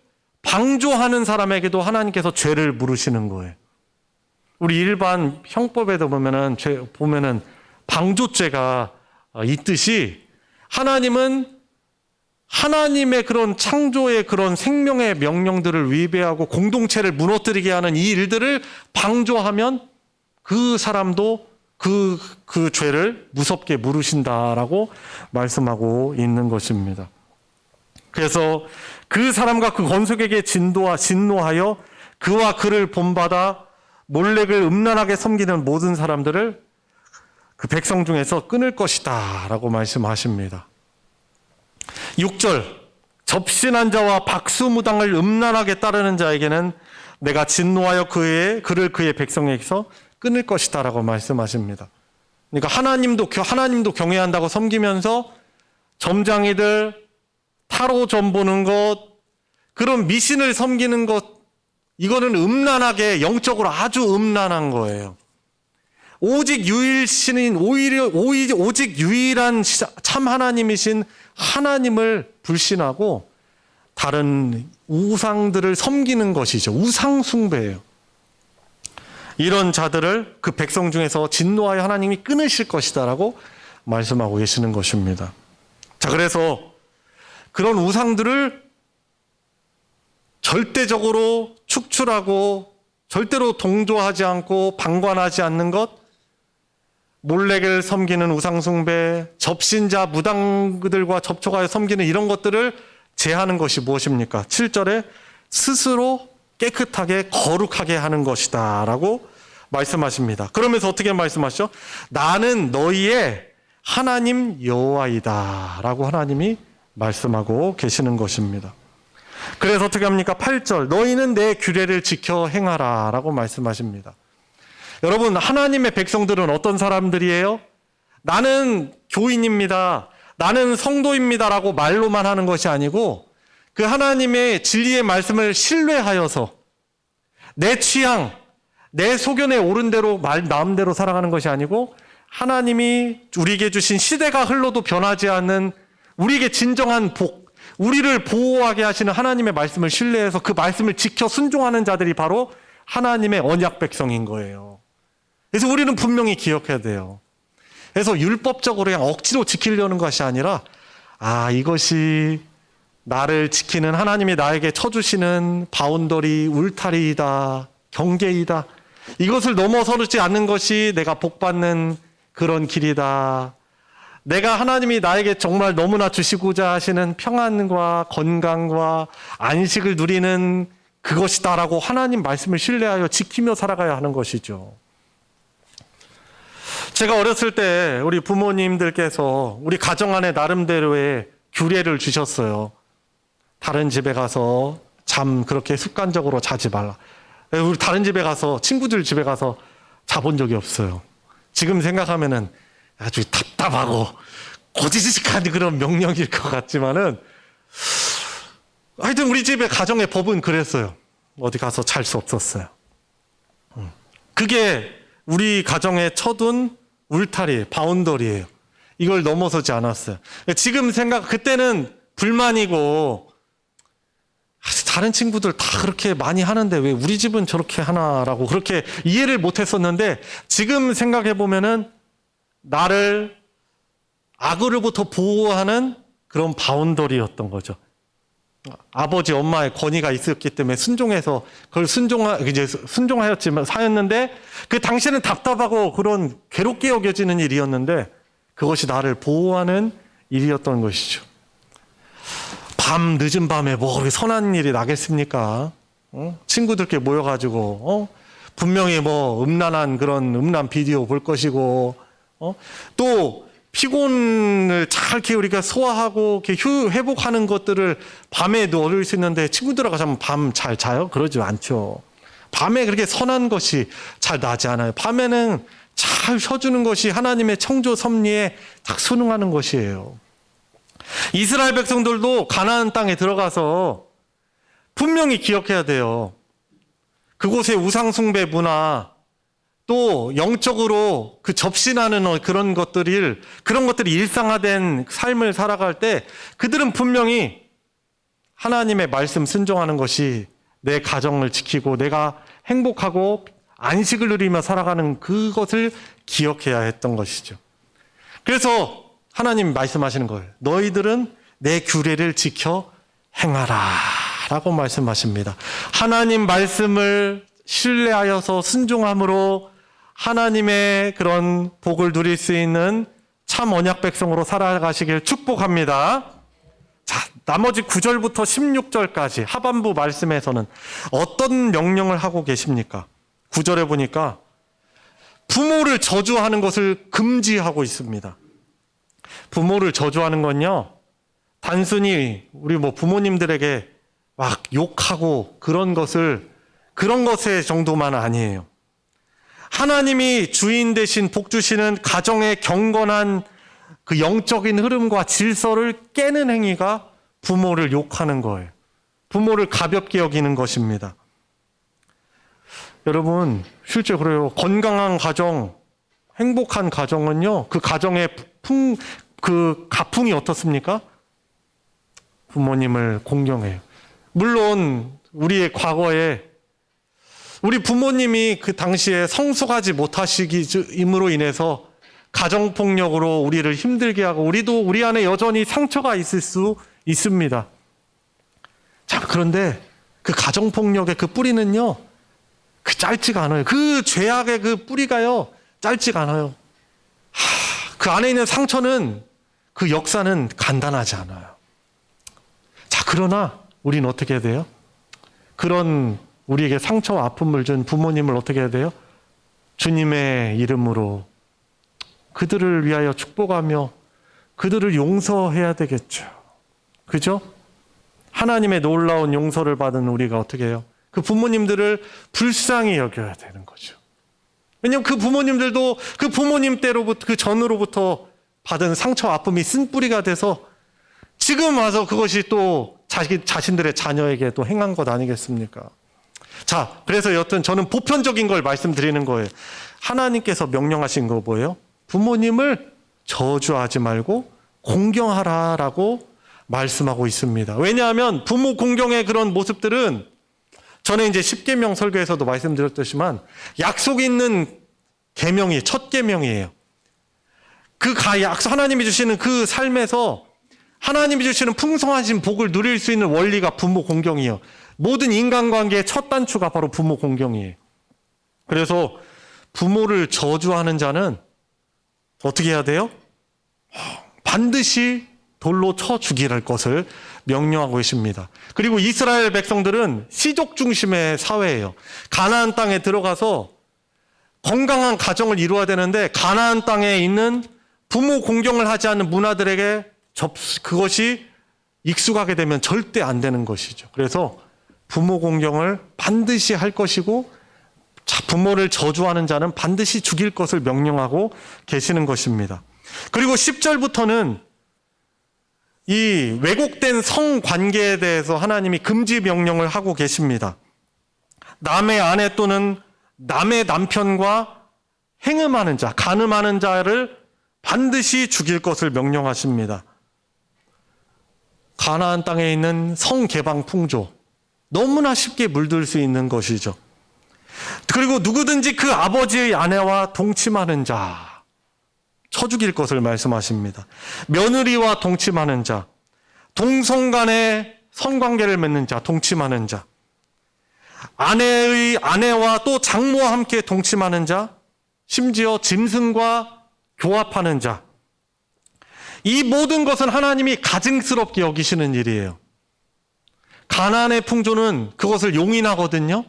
방조하는 사람에게도 하나님께서 죄를 물으시는 거예요. 우리 일반 형법에도 보면은 방조죄가 있듯이 하나님은 하나님의 그런 창조의 그런 생명의 명령들을 위배하고 공동체를 무너뜨리게 하는 이 일들을 방조하면 그 사람도 그 죄를 무섭게 물으신다라고 말씀하고 있는 것입니다. 그래서 그 사람과 그 건속에게 진노하여 그와 그를 본받아 몰렉을 음란하게 섬기는 모든 사람들을 그 백성 중에서 끊을 것이다 라고 말씀하십니다. 6절 접신한 자와 박수무당을 음란하게 따르는 자에게는 내가 진노하여 그를 그의 백성에게서 끊을 것이다 라고 말씀하십니다. 그러니까 하나님도 경외한다고 섬기면서 점장이들, 타로 점 보는 것, 그런 미신을 섬기는 것, 이거는 음란하게, 영적으로 아주 음란한 거예요. 오직 유일신인, 오직 유일한 참 하나님이신 하나님을 불신하고 다른 우상들을 섬기는 것이죠. 우상숭배예요. 이런 자들을 그 백성 중에서 진노하여 하나님이 끊으실 것이다라고 말씀하고 계시는 것입니다. 자, 그래서 그런 우상들을 절대적으로 축출하고 절대로 동조하지 않고 방관하지 않는 것, 몰래를 섬기는 우상숭배, 접신자 무당들과 접촉하여 섬기는 이런 것들을 제하는 것이 무엇입니까? 7절에 스스로 깨끗하게 거룩하게 하는 것이다 라고 말씀하십니다. 그러면서 어떻게 말씀하시죠? 나는 너희의 하나님 여호와이다 라고 하나님이 말씀하고 계시는 것입니다. 그래서 어떻게 합니까? 8절 너희는 내 규례를 지켜 행하라 라고 말씀하십니다. 여러분, 하나님의 백성들은 어떤 사람들이에요? 나는 교인입니다, 나는 성도입니다 라고 말로만 하는 것이 아니고 그 하나님의 진리의 말씀을 신뢰하여서 내 취향, 내 소견에 옳은 대로 마음대로 살아가는 것이 아니고 하나님이 우리에게 주신 시대가 흘러도 변하지 않는 우리에게 진정한 복, 우리를 보호하게 하시는 하나님의 말씀을 신뢰해서 그 말씀을 지켜 순종하는 자들이 바로 하나님의 언약 백성인 거예요. 그래서 우리는 분명히 기억해야 돼요. 그래서 율법적으로 그냥 억지로 지키려는 것이 아니라 이것이 나를 지키는 하나님이 나에게 쳐주시는 바운더리, 울타리이다, 경계이다. 이것을 넘어서지 않는 것이 내가 복받는 그런 길이다. 내가 하나님이 나에게 정말 너무나 주시고자 하시는 평안과 건강과 안식을 누리는 그것이다라고 하나님 말씀을 신뢰하여 지키며 살아가야 하는 것이죠. 제가 어렸을 때 우리 부모님들께서 우리 가정 안에 나름대로의 규례를 주셨어요. 다른 집에 가서 잠 그렇게 습관적으로 자지 말라. 우리 다른 집에 가서, 친구들 집에 가서 자본 적이 없어요. 지금 생각하면은 아주 답답하고 고지식한 그런 명령일 것 같지만은 하여튼 우리 집의 가정의 법은 그랬어요. 어디 가서 잘 수 없었어요. 그게 우리 가정의 쳐둔 울타리, 바운더리예요. 이걸 넘어서지 않았어요. 지금 그때는 불만이고 다른 친구들 다 그렇게 많이 하는데 왜 우리 집은 저렇게 하나라고 그렇게 이해를 못했었는데 지금 생각해 보면은 나를 악으로부터 보호하는 그런 바운더리였던 거죠. 아버지, 엄마의 권위가 있었기 때문에 순종해서 그걸 순종하였지만 사였는데 그 당시에는 답답하고 그런 괴롭게 여겨지는 일이었는데 그것이 나를 보호하는 일이었던 것이죠. 늦은 밤에 뭐 그렇게 선한 일이 나겠습니까? 친구들끼리 모여가지고 분명히 뭐 음란한 그런 음란 비디오 볼 것이고 또 피곤을 잘 이렇게 우리가 소화하고 이렇게 회복하는 것들을 밤에 누울 수 있는데 친구들하고 자면 밤 잘 자요? 그러지 않죠. 밤에 그렇게 선한 것이 잘 나지 않아요. 밤에는 잘 쉬어주는 것이 하나님의 청조 섭리에 딱 순응하는 것이에요. 이스라엘 백성들도 가나안 땅에 들어가서 분명히 기억해야 돼요. 그곳의 우상숭배 문화, 또 영적으로 그 접신하는 그런 것들이 일상화된 삶을 살아갈 때 그들은 분명히 하나님의 말씀 순종하는 것이 내 가정을 지키고 내가 행복하고 안식을 누리며 살아가는 그것을 기억해야 했던 것이죠. 그래서 하나님 말씀하시는 거예요. 너희들은 내 규례를 지켜 행하라 라고 말씀하십니다. 하나님 말씀을 신뢰하여서 순종함으로 하나님의 그런 복을 누릴 수 있는 참 언약 백성으로 살아가시길 축복합니다. 자, 나머지 9절부터 16절까지 하반부 말씀에서는 어떤 명령을 하고 계십니까? 9절에 보니까 부모를 저주하는 것을 금지하고 있습니다. 부모를 저주하는 건요, 단순히 우리 부모님들에게 막 욕하고 그런 것의 정도만 아니에요. 하나님이 주인 되신 복 주시는 가정의 경건한 그 영적인 흐름과 질서를 깨는 행위가 부모를 욕하는 거예요. 부모를 가볍게 여기는 것입니다. 여러분, 실제 그래요. 건강한 가정, 행복한 가정은요, 그 가정의 그 가풍이 어떻습니까? 부모님을 공경해요. 물론, 우리의 과거에 우리 부모님이 그 당시에 성숙하지 못하시기임으로 인해서 가정폭력으로 우리를 힘들게 하고 우리 안에 여전히 상처가 있을 수 있습니다. 자, 그런데 그 가정폭력의 그 뿌리는요, 그 짧지가 않아요. 그 죄악의 그 뿌리가요, 짧지가 않아요. 그 안에 있는 상처는, 그 역사는 간단하지 않아요. 자, 그러나 우리는 어떻게 해야 돼요? 그런 우리에게 상처와 아픔을 준 부모님을 어떻게 해야 돼요? 주님의 이름으로 그들을 위하여 축복하며 그들을 용서해야 되겠죠. 그죠? 하나님의 놀라운 용서를 받은 우리가 어떻게 해요? 그 부모님들을 불쌍히 여겨야 되는 거죠. 왜냐하면 그 부모님들도 그 부모님 때로부터, 그 전으로부터 받은 상처와 아픔이 쓴뿌리가 돼서 지금 와서 그것이 또 자신들의 자녀에게 또 행한 것 아니겠습니까? 자, 그래서 여튼 저는 보편적인 걸 말씀드리는 거예요. 하나님께서 명령하신 거 뭐예요? 부모님을 저주하지 말고 공경하라라고 말씀하고 있습니다. 왜냐하면 부모 공경의 그런 모습들은 전에 이제 십계명 설교에서도 말씀드렸듯이만 약속 있는 계명이 첫 계명이에요. 하나님이 주시는 그 삶에서 하나님이 주시는 풍성하신 복을 누릴 수 있는 원리가 부모 공경이에요. 모든 인간관계의 첫 단추가 바로 부모 공경이에요. 그래서 부모를 저주하는 자는 어떻게 해야 돼요? 반드시 돌로 쳐 죽이랄 것을 명령하고 계십니다. 그리고 이스라엘 백성들은 시족 중심의 사회예요. 가나안 땅에 들어가서 건강한 가정을 이루어야 되는데 가나안 땅에 있는 부모 공경을 하지 않는 문화들에게 그것이 익숙하게 되면 절대 안 되는 것이죠. 그래서 부모 공경을 반드시 할 것이고 부모를 저주하는 자는 반드시 죽일 것을 명령하고 계시는 것입니다. 그리고 10절부터는 이 왜곡된 성관계에 대해서 하나님이 금지 명령을 하고 계십니다. 남의 아내 또는 남의 남편과 행음하는 자, 간음하는 자를 반드시 죽일 것을 명령하십니다. 가나안 땅에 있는 성개방 풍조, 너무나 쉽게 물들 수 있는 것이죠. 그리고 누구든지 그 아버지의 아내와 동침하는 자, 쳐 죽일 것을 말씀하십니다. 며느리와 동침하는 자, 동성 간의 성관계를 맺는 자, 동침하는 자, 아내와 또 장모와 함께 동침하는 자, 심지어 짐승과 교합하는 자, 이 모든 것은 하나님이 가증스럽게 여기시는 일이에요. 가나안의 풍조는 그것을 용인하거든요.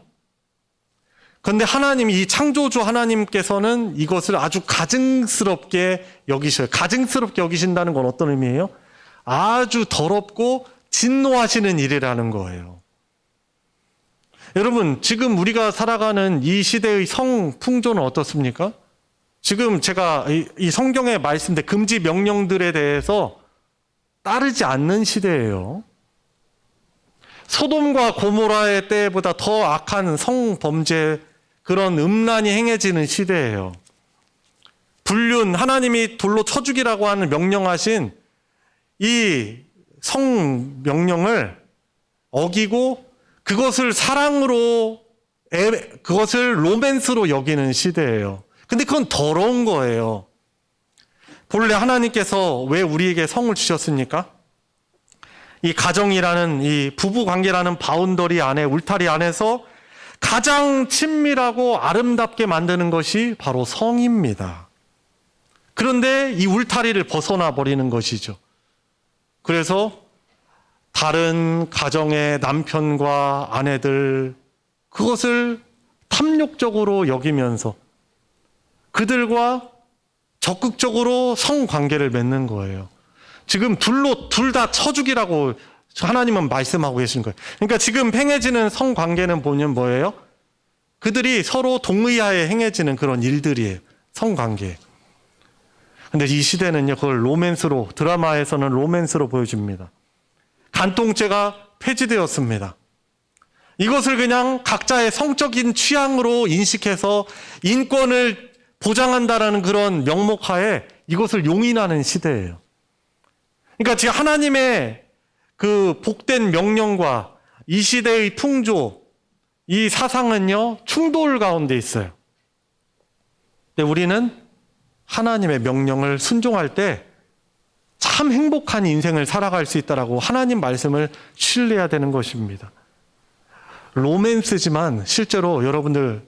그런데 하나님이, 이 창조주 하나님께서는 이것을 아주 가증스럽게 여기셔요. 가증스럽게 여기신다는 건 어떤 의미예요? 아주 더럽고 진노하시는 일이라는 거예요. 여러분, 지금 우리가 살아가는 이 시대의 성 풍조는 어떻습니까? 지금 제가 이 성경에 말씀된 금지 명령들에 대해서 따르지 않는 시대예요. 소돔과 고모라의 때보다 더 악한 성범죄, 그런 음란이 행해지는 시대예요. 불륜, 하나님이 돌로 쳐 죽이라고 하는 명령하신 이 성명령을 어기고 그것을 사랑으로, 그것을 로맨스로 여기는 시대예요. 근데 그건 더러운 거예요. 본래 하나님께서 왜 우리에게 성을 주셨습니까? 이 가정이라는, 이 부부 관계라는 바운더리 안에, 울타리 안에서 가장 친밀하고 아름답게 만드는 것이 바로 성입니다. 그런데 이 울타리를 벗어나 버리는 것이죠. 그래서 다른 가정의 남편과 아내들, 그것을 탐욕적으로 여기면서 그들과 적극적으로 성관계를 맺는 거예요. 지금 둘 다 쳐 죽이라고 하나님은 말씀하고 계신 거예요. 그러니까 지금 행해지는 성관계는 보면 뭐예요? 그들이 서로 동의하에 행해지는 그런 일들이에요. 성관계. 근데 이 시대는요, 그걸 로맨스로, 드라마에서는 로맨스로 보여줍니다. 간통죄가 폐지되었습니다. 이것을 그냥 각자의 성적인 취향으로 인식해서 인권을 보장한다라는 그런 명목하에 이것을 용인하는 시대예요. 그러니까 지금 하나님의 그 복된 명령과 이 시대의 풍조, 이 사상은요, 충돌 가운데 있어요. 근데 우리는 하나님의 명령을 순종할 때 참 행복한 인생을 살아갈 수 있다라고 하나님 말씀을 신뢰해야 되는 것입니다. 로맨스지만 실제로 여러분들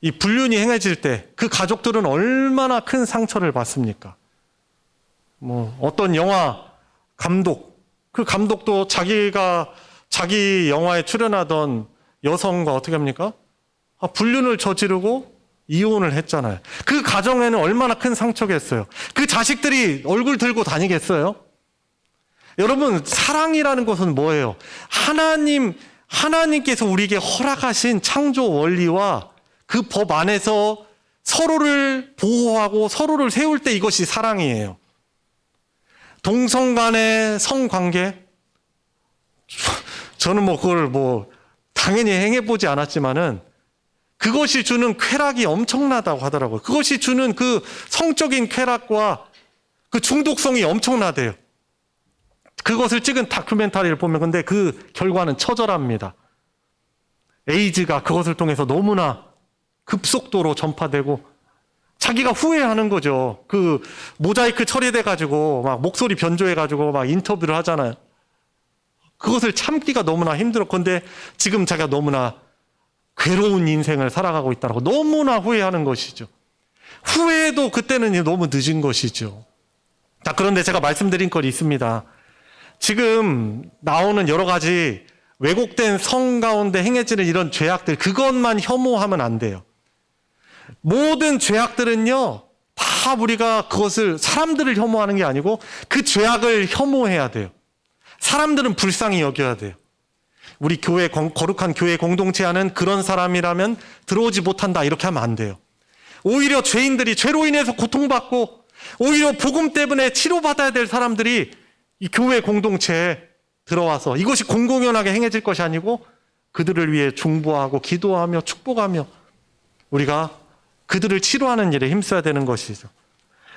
이 불륜이 행해질 때 그 가족들은 얼마나 큰 상처를 받습니까? 어떤 영화 감독, 그 감독도 자기 영화에 출연하던 여성과 어떻게 합니까? 불륜을 저지르고 이혼을 했잖아요. 그 가정에는 얼마나 큰 상처겠어요. 그 자식들이 얼굴 들고 다니겠어요? 여러분, 사랑이라는 것은 뭐예요? 하나님께서 우리에게 허락하신 창조 원리와 그 법 안에서 서로를 보호하고 서로를 세울 때 이것이 사랑이에요. 동성 간의 성관계, 저는 그걸 당연히 행해보지 않았지만은 그것이 주는 쾌락이 엄청나다고 하더라고요. 그것이 주는 그 성적인 쾌락과 그 중독성이 엄청나대요. 그것을 찍은 다큐멘터리를 보면 근데 그 결과는 처절합니다. 에이즈가 그것을 통해서 너무나 급속도로 전파되고 자기가 후회하는 거죠. 그 모자이크 처리돼가지고 막 목소리 변조해가지고 막 인터뷰를 하잖아요. 그것을 참기가 너무나 힘들었건데 지금 자기가 너무나 괴로운 인생을 살아가고 있다고 너무나 후회하는 것이죠. 후회도 그때는 너무 늦은 것이죠. 자, 그런데 제가 말씀드린 건 있습니다. 지금 나오는 여러 가지 왜곡된 성 가운데 행해지는 이런 죄악들, 그것만 혐오하면 안 돼요. 모든 죄악들은요, 다 우리가 그것을 사람들을 혐오하는 게 아니고 그 죄악을 혐오해야 돼요. 사람들은 불쌍히 여겨야 돼요. 우리 교회, 거룩한 교회 공동체 안은 그런 사람이라면 들어오지 못한다, 이렇게 하면 안 돼요. 오히려 죄인들이 죄로 인해서 고통받고 오히려 복음 때문에 치료받아야 될 사람들이 이 교회 공동체에 들어와서 이것이 공공연하게 행해질 것이 아니고 그들을 위해 중보하고 기도하며 축복하며 우리가 그들을 치료하는 일에 힘써야 되는 것이죠.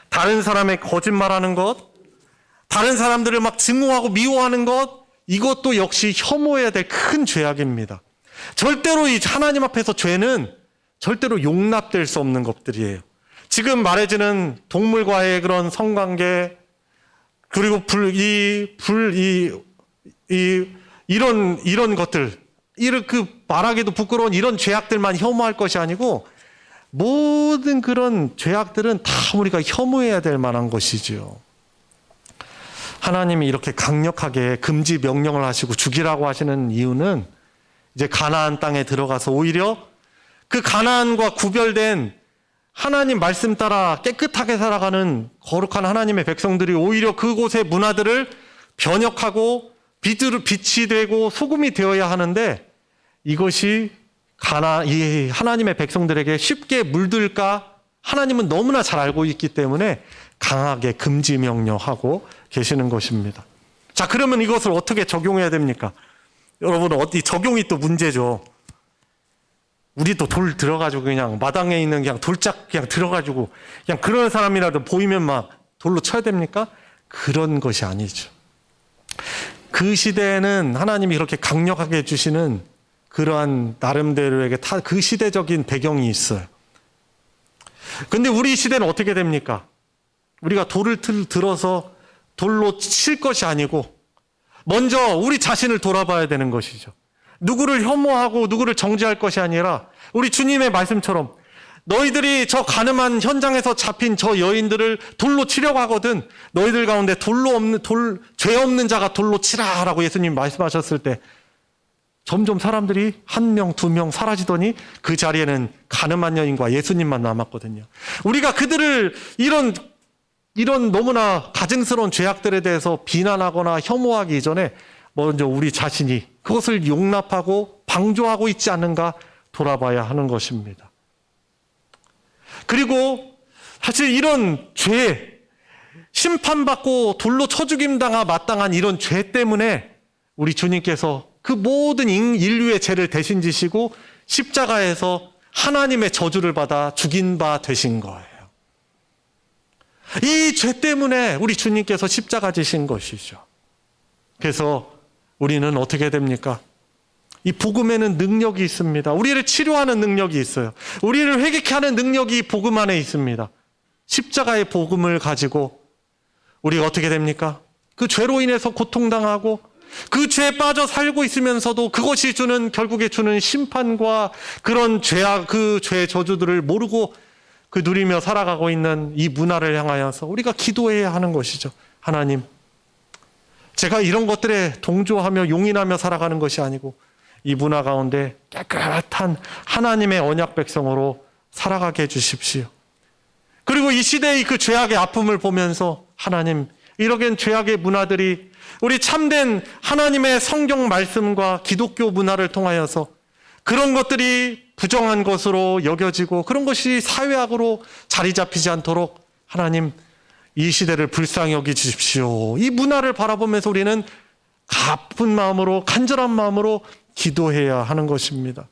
다른 사람의 거짓말하는 것, 다른 사람들을 막 증오하고 미워하는 것, 이것도 역시 혐오해야 될 큰 죄악입니다. 절대로 이 하나님 앞에서 죄는 절대로 용납될 수 없는 것들이에요. 지금 말해지는 동물과의 그런 성관계, 그리고 이런 것들, 말하기도 부끄러운 이런 죄악들만 혐오할 것이 아니고 모든 그런 죄악들은 다 우리가 혐오해야 될 만한 것이죠. 하나님이 이렇게 강력하게 금지 명령을 하시고 죽이라고 하시는 이유는 이제 가나안 땅에 들어가서 오히려 그 가나안과 구별된 하나님 말씀 따라 깨끗하게 살아가는 거룩한 하나님의 백성들이 오히려 그곳의 문화들을 변혁하고 빛이 되고 소금이 되어야 하는데 이것이 이 하나님의 백성들에게 쉽게 물들까 하나님은 너무나 잘 알고 있기 때문에 강하게 금지 명령하고 계시는 것입니다. 자, 그러면 이것을 어떻게 적용해야 됩니까? 여러분, 적용이 또 문제죠. 우리도 돌 들어가지고 그냥 마당에 있는 그냥 돌짝 그냥 들어가지고 그냥 그런 사람이라도 보이면 막 돌로 쳐야 됩니까? 그런 것이 아니죠. 그 시대에는 하나님이 그렇게 강력하게 해주시는 그러한 나름대로에게 그 시대적인 배경이 있어요. 근데 우리 시대는 어떻게 됩니까? 우리가 돌을 들어서 돌로 칠 것이 아니고 먼저 우리 자신을 돌아봐야 되는 것이죠. 누구를 혐오하고 누구를 정죄할 것이 아니라 우리 주님의 말씀처럼 너희들이 저 가늠한 현장에서 잡힌 저 여인들을 돌로 치려고 하거든 너희들 가운데 죄 없는 자가 돌로 치라라고 예수님 말씀하셨을 때 점점 사람들이 1명, 2명 사라지더니 그 자리에는 가늠한 여인과 예수님만 남았거든요. 우리가 그들을 이런 너무나 가증스러운 죄악들에 대해서 비난하거나 혐오하기 이전에 먼저 우리 자신이 그것을 용납하고 방조하고 있지 않는가 돌아봐야 하는 것입니다. 그리고 사실 이런 죄, 심판받고 돌로 쳐 죽임 마땅한 이런 죄 때문에 우리 주님께서 그 모든 인류의 죄를 대신 지시고 십자가에서 하나님의 저주를 받아 죽인 바 되신 거예요. 이 죄 때문에 우리 주님께서 십자가 지신 것이죠. 그래서 우리는 어떻게 됩니까? 이 복음에는 능력이 있습니다. 우리를 치료하는 능력이 있어요. 우리를 회개케 하는 능력이 복음 안에 있습니다. 십자가의 복음을 가지고 우리가 어떻게 됩니까? 그 죄로 인해서 고통당하고 그 죄에 빠져 살고 있으면서도 그것이 결국에 주는 심판과 그런 죄악, 그 죄의 저주들을 모르고 그 누리며 살아가고 있는 이 문화를 향하여서 우리가 기도해야 하는 것이죠. 하나님, 제가 이런 것들에 동조하며 용인하며 살아가는 것이 아니고 이 문화 가운데 깨끗한 하나님의 언약 백성으로 살아가게 해주십시오. 그리고 이 시대의 그 죄악의 아픔을 보면서 하나님, 이러한 죄악의 문화들이 우리 참된 하나님의 성경 말씀과 기독교 문화를 통하여서 그런 것들이 부정한 것으로 여겨지고 그런 것이 사회악으로 자리 잡히지 않도록 하나님, 이 시대를 불쌍히 여기주십시오. 이 문화를 바라보면서 우리는 가쁜 마음으로, 간절한 마음으로 기도해야 하는 것입니다.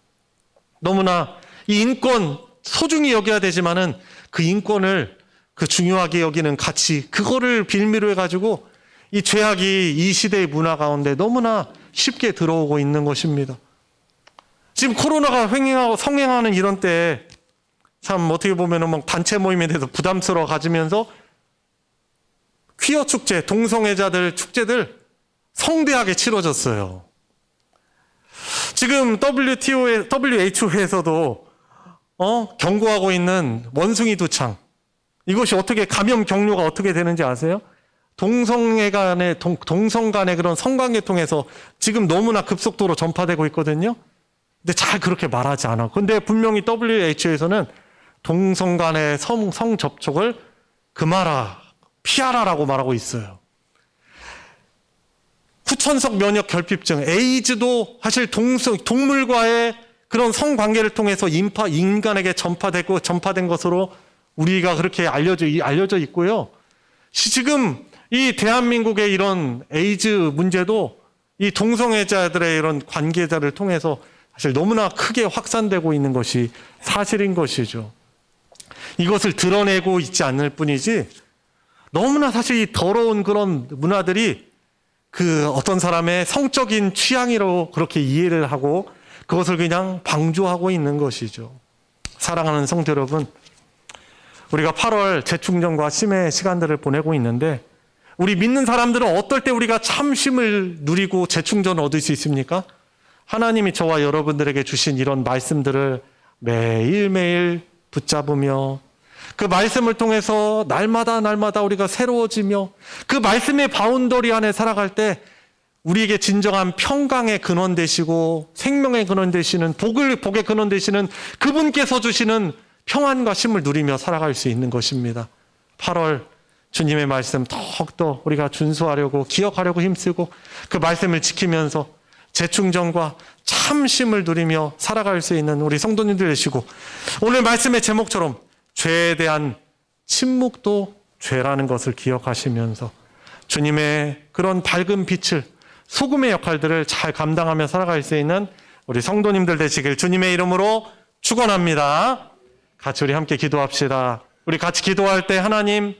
너무나 이 인권 소중히 여겨야 되지만은 그 인권을 그 중요하게 여기는 가치, 그거를 빌미로 해가지고 이 죄악이 이 시대의 문화 가운데 너무나 쉽게 들어오고 있는 것입니다. 지금 코로나가 성행하는 이런 때에 참 어떻게 보면은 막 단체 모임에 대해서 부담스러워 가지면서 퀴어 축제, 동성애자들 축제들 성대하게 치러졌어요. 지금 WHO에서도 경고하고 있는 원숭이 두창, 이것이 어떻게 감염 경로가 어떻게 되는지 아세요? 동성 간의 그런 성관계 통해서 지금 너무나 급속도로 전파되고 있거든요. 근데 잘 그렇게 말하지 않아. 근데 분명히 WHO에서는 동성 간의 성 접촉을 금하라, 피하라라고 말하고 있어요. 후천성 면역 결핍증, 에이즈도 사실 동물과의 그런 성관계를 통해서 인간에게 전파된 것으로 우리가 그렇게 알려져 있고요. 지금 이 대한민국의 이런 에이즈 문제도 이 동성애자들의 이런 관계자를 통해서 사실 너무나 크게 확산되고 있는 것이 사실인 것이죠. 이것을 드러내고 있지 않을 뿐이지 너무나 사실 이 더러운 그런 문화들이 그 어떤 사람의 성적인 취향으로 그렇게 이해를 하고 그것을 그냥 방조하고 있는 것이죠. 사랑하는 성도 여러분, 우리가 8월 재충전과 쉼의 시간들을 보내고 있는데 우리 믿는 사람들은 어떨 때 우리가 참 쉼을 누리고 재충전을 얻을 수 있습니까? 하나님이 저와 여러분들에게 주신 이런 말씀들을 매일매일 붙잡으며 그 말씀을 통해서 날마다 우리가 새로워지며 그 말씀의 바운더리 안에 살아갈 때 우리에게 진정한 평강의 근원 되시고 생명의 근원 되시는 복의 근원 되시는 그분께서 주시는 평안과 쉼을 누리며 살아갈 수 있는 것입니다. 8월 주님의 말씀 더욱더 우리가 준수하려고 기억하려고 힘쓰고 그 말씀을 지키면서 재충전과 참 쉼을 누리며 살아갈 수 있는 우리 성도님들 되시고 오늘 말씀의 제목처럼 죄에 대한 침묵도 죄라는 것을 기억하시면서 주님의 그런 밝은 빛을 소금의 역할들을 잘 감당하며 살아갈 수 있는 우리 성도님들 되시길 주님의 이름으로 축원합니다. 같이 우리 함께 기도합시다. 우리 같이 기도할 때 하나님,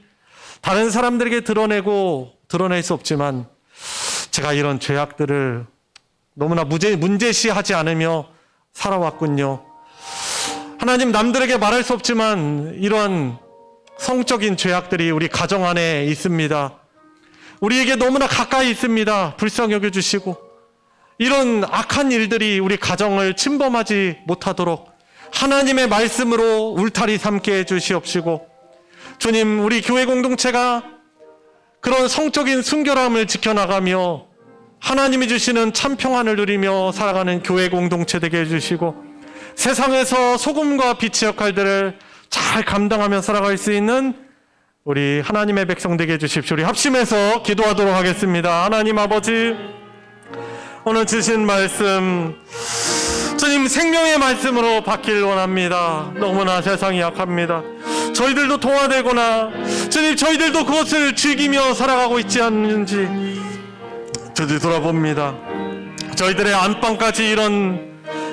다른 사람들에게 드러낼 수 없지만 제가 이런 죄악들을 너무나 문제시하지 않으며 살아왔군요. 하나님, 남들에게 말할 수 없지만 이러한 성적인 죄악들이 우리 가정 안에 있습니다. 우리에게 너무나 가까이 있습니다. 불쌍히 여겨주시고 이런 악한 일들이 우리 가정을 침범하지 못하도록 하나님의 말씀으로 울타리 삼게 해주시옵시고 주님, 우리 교회 공동체가 그런 성적인 순결함을 지켜나가며 하나님이 주시는 참 평안을 누리며 살아가는 교회 공동체 되게 해주시고 세상에서 소금과 빛의 역할들을 잘 감당하며 살아갈 수 있는 우리 하나님의 백성 되게 해주십시오. 우리 합심해서 기도하도록 하겠습니다. 하나님 아버지, 오늘 주신 말씀 주님 생명의 말씀으로 받길 원합니다. 너무나 세상이 약합니다. 저희들도 동화되거나 주님 저희들도 그것을 즐기며 살아가고 있지 않는지 뒤돌아봅니다. 저희들의 안방까지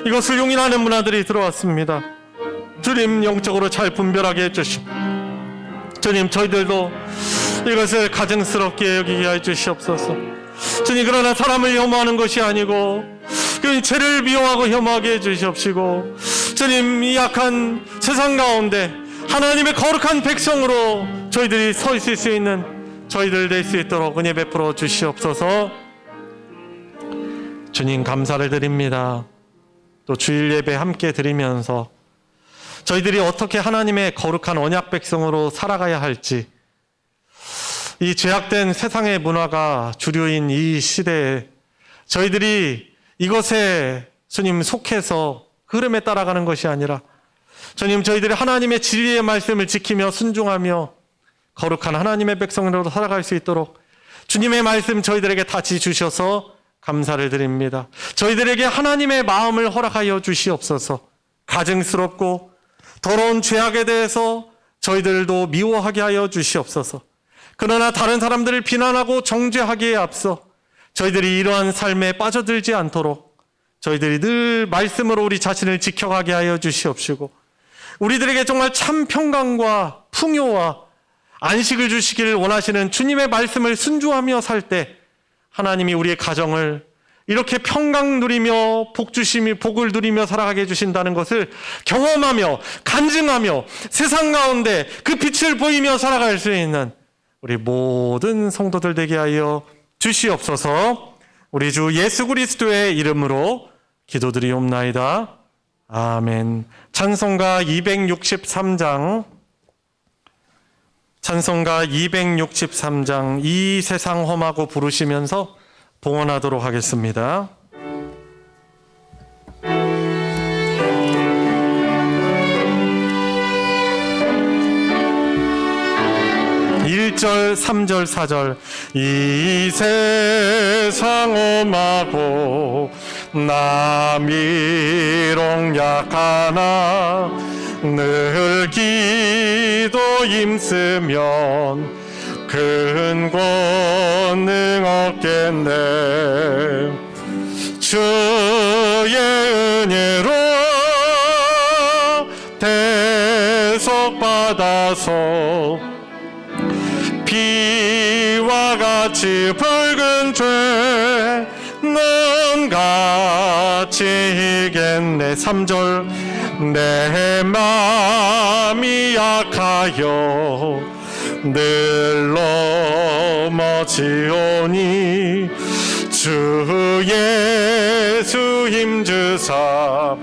이것을 용인하는 문화들이 들어왔습니다. 주님, 영적으로 잘 분별하게 해주시고, 주님, 저희들도 이것을 가증스럽게 여기게 해주시옵소서. 주님, 그러나 사람을 혐오하는 것이 아니고 그 죄를 미워하고 혐오하게 해주시옵시고, 주님, 이 약한 세상 가운데 하나님의 거룩한 백성으로 저희들이 서 있을 수 있는 저희들 될 수 있도록 은혜 베풀어 주시옵소서. 주님, 감사를 드립니다. 또 주일 예배 함께 드리면서 저희들이 어떻게 하나님의 거룩한 언약 백성으로 살아가야 할지, 이 죄악된 세상의 문화가 주류인 이 시대에 저희들이 이것에 주님 속해서 흐름에 따라가는 것이 아니라, 주님, 저희들이 하나님의 진리의 말씀을 지키며 순종하며 거룩한 하나님의 백성으로 살아갈 수 있도록 주님의 말씀 저희들에게 다시 주셔서 감사를 드립니다. 저희들에게 하나님의 마음을 허락하여 주시옵소서. 가증스럽고 더러운 죄악에 대해서 저희들도 미워하게 하여 주시옵소서. 그러나 다른 사람들을 비난하고 정죄하기에 앞서 저희들이 이러한 삶에 빠져들지 않도록 저희들이 늘 말씀으로 우리 자신을 지켜가게 하여 주시옵시고, 우리들에게 정말 참 평강과 풍요와 안식을 주시기를 원하시는 주님의 말씀을 순종하며 살 때 하나님이 우리의 가정을 이렇게 평강 누리며 복을 누리며 살아가게 해주신다는 것을 경험하며 간증하며 세상 가운데 그 빛을 보이며 살아갈 수 있는 우리 모든 성도들 되게 하여 주시옵소서. 우리 주 예수 그리스도의 이름으로 기도드리옵나이다. 아멘. 찬송가 263장 이 세상 험하고 부르시면서 봉헌하도록 하겠습니다. 1절, 3절, 4절. 이 세상 험하고 나 미롱 약하나 늘 기도 힘쓰면 큰 권능 얻겠네. 주의 은혜로 대속받아서 피와 같이 붉은 죄는 같이 이겠네. 3절. 내 마음이 약하여 늘 넘어지오니 주 예수 힘주사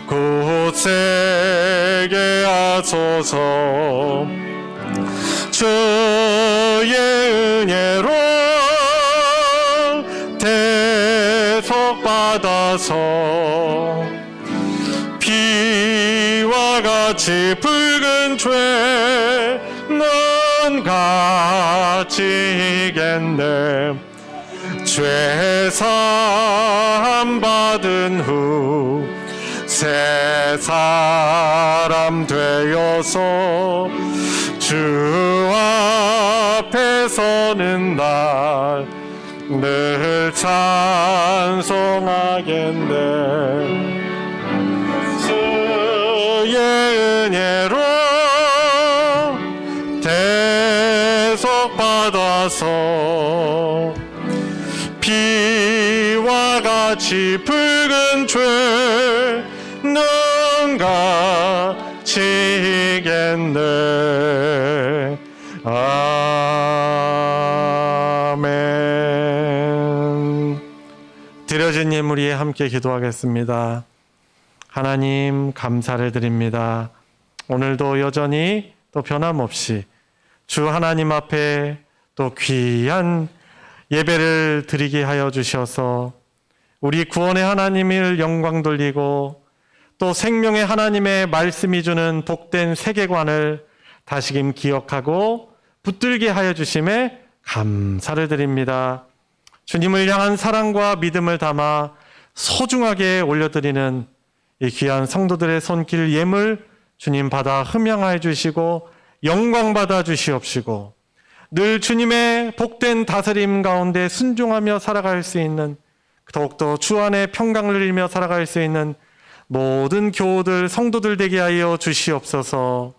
굳세게 하소서. 주의 은혜로 대속받아서 피와 같이 붉은 죄는 같이 이겠네. 죄사함 받은 후 새 사람 되어서 주 앞에 서는 날 늘 찬송하겠네. 주의 은혜로 대속받아서 피와 같이 붉은 죄는 같이 이겠네. 아멘. 드려진 예물 위에 함께 기도하겠습니다. 하나님, 감사를 드립니다. 오늘도 여전히 또 변함없이 주 하나님 앞에 또 귀한 예배를 드리게 하여 주셔서 우리 구원의 하나님을 영광 돌리고 또 생명의 하나님의 말씀이 주는 복된 세계관을 다시금 기억하고 붙들게 하여 주심에 감사를 드립니다. 주님을 향한 사랑과 믿음을 담아 소중하게 올려드리는 이 귀한 성도들의 손길 예물 주님 받아 흠양하여 주시고 영광 받아 주시옵시고, 늘 주님의 복된 다스림 가운데 순종하며 살아갈 수 있는, 더욱더 주 안에 평강을 누리며 살아갈 수 있는 모든 교우들, 성도들 되게 하여 주시옵소서.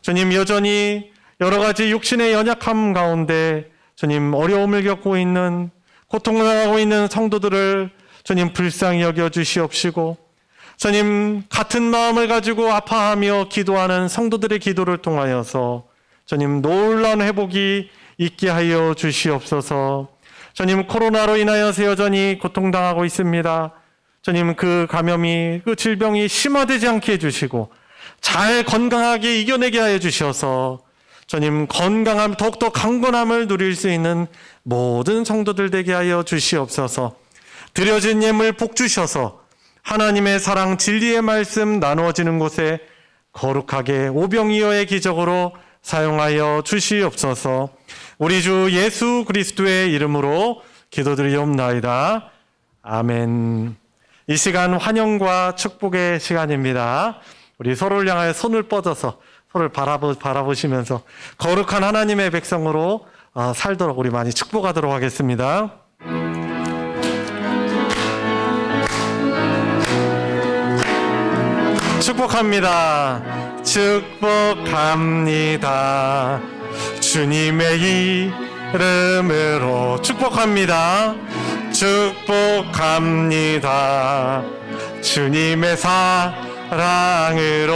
주님, 여전히 여러 가지 육신의 연약함 가운데 주님 어려움을 겪고 있는, 고통을 당하고 있는 성도들을 주님 불쌍히 여겨 주시옵시고, 주님 같은 마음을 가지고 아파하며 기도하는 성도들의 기도를 통하여서 주님 놀라운 회복이 있게 하여 주시옵소서. 주님, 코로나로 인하여서 여전히 고통당하고 있습니다. 주님, 그 감염이, 그 질병이 심화되지 않게 해주시고 잘 건강하게 이겨내게 하여 주셔서 주님 건강함, 더욱더 강건함을 누릴 수 있는 모든 성도들 되게 하여 주시옵소서. 드려진 예물 복 주셔서 하나님의 사랑, 진리의 말씀 나누어지는 곳에 거룩하게 오병이어의 기적으로 사용하여 주시옵소서. 우리 주 예수 그리스도의 이름으로 기도드리옵나이다. 아멘. 이 시간 환영과 축복의 시간입니다. 우리 서로를 향하여 손을 뻗어서 서로를 바라보시면서 거룩한 하나님의 백성으로 살도록 우리 많이 축복하도록 하겠습니다. 축복합니다. 축복합니다. 주님의 이름으로 축복합니다. 축복합니다. 주님의 사랑으로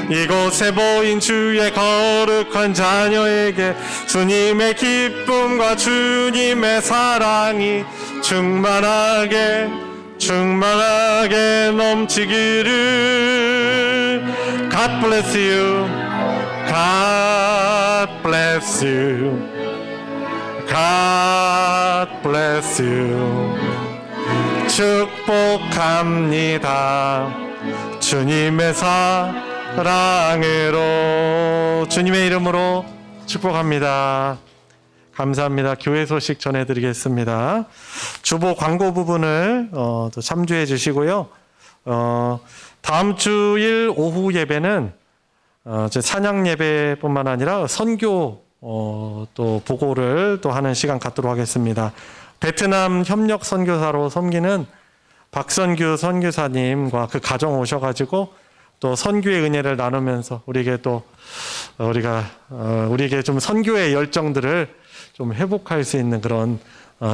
이곳에 모인 주의 거룩한 자녀에게 주님의 기쁨과 주님의 사랑이 충만하게 넘치기를. God bless you. God bless you. God bless you. 축복합니다. 주님의 사랑으로, 주님의 이름으로 축복합니다. 감사합니다. 교회 소식 전해드리겠습니다. 주보 광고 부분을 또 참조해 주시고요. 다음 주일 오후 예배는 찬양 예배뿐만 아니라 선교 또 보고를 또 하는 시간 갖도록 하겠습니다. 베트남 협력 선교사로 섬기는 박선규 선교사님과 그 가정 오셔가지고 또 선교의 은혜를 나누면서 우리에게 좀 선교의 열정들을 좀 회복할 수 있는 그런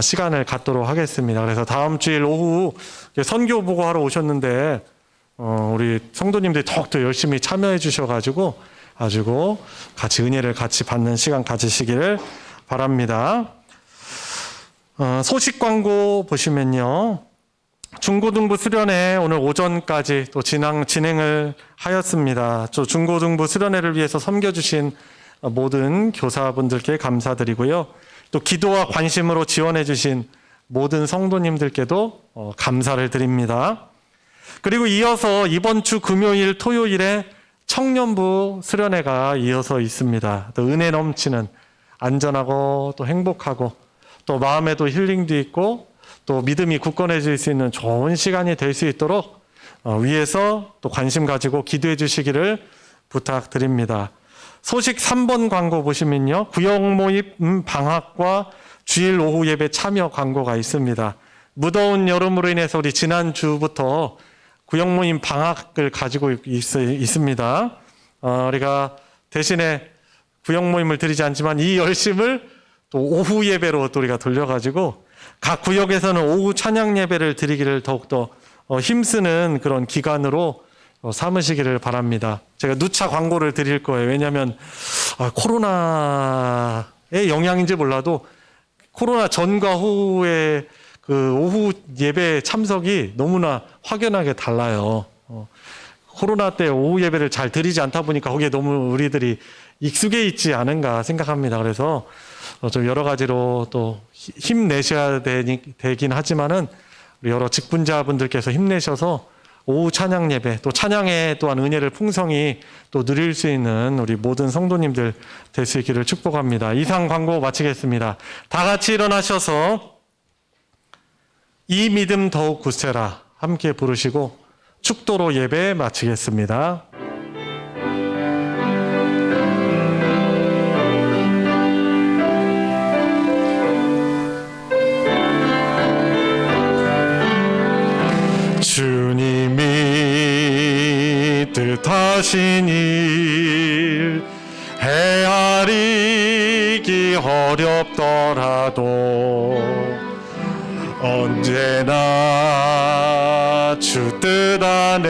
시간을 갖도록 하겠습니다. 그래서 다음 주일 오후 선교 보고하러 오셨는데 우리 성도님들이 더욱더 열심히 참여해 주셔가지고 가지고 같이 은혜를 같이 받는 시간 가지시기를 바랍니다. 소식 광고 보시면요. 중고등부 수련회 오늘 오전까지 또 진행을 하였습니다. 중고등부 수련회를 위해서 섬겨주신 모든 교사분들께 감사드리고요. 또 기도와 관심으로 지원해주신 모든 성도님들께도 감사를 드립니다. 그리고 이어서 이번 주 금요일, 토요일에 청년부 수련회가 이어서 있습니다. 또 은혜 넘치는 안전하고 또 행복하고 또 마음에도 힐링도 있고 또 믿음이 굳건해질 수 있는 좋은 시간이 될 수 있도록 위에서 또 관심 가지고 기도해 주시기를 부탁드립니다. 소식 3번 광고 보시면요. 구역 모임 방학과 주일 오후 예배 참여 광고가 있습니다. 무더운 여름으로 인해서 우리 지난주부터 구역 모임 방학을 가지고 있습니다. 우리가 대신에 구역 모임을 드리지 않지만 이 열심을 또 오후 예배로 또 우리가 돌려가지고 각 구역에서는 오후 찬양 예배를 드리기를 더욱더 힘쓰는 그런 기간으로 삼으시기를 바랍니다. 제가 누차 광고를 드릴 거예요. 왜냐하면 코로나의 영향인지 몰라도 코로나 전과 후에 그 오후 예배 참석이 너무나 확연하게 달라요. 코로나 때 오후 예배를 잘 드리지 않다 보니까 거기에 너무 우리들이 익숙해 있지 않은가 생각합니다. 그래서 좀 여러 가지로 또 힘내셔야 되긴 하지만은 우리 여러 직분자분들께서 힘내셔서 오후 찬양 예배 또 찬양에 또한 은혜를 풍성히 또 누릴 수 있는 우리 모든 성도님들 될 수 있기를 축복합니다. 이상 광고 마치겠습니다. 다 같이 일어나셔서 이 믿음 더욱 굳세라 함께 부르시고 축도로 예배 마치겠습니다. 하신 일 헤아리기 어렵더라도 언제나 주 뜻 안에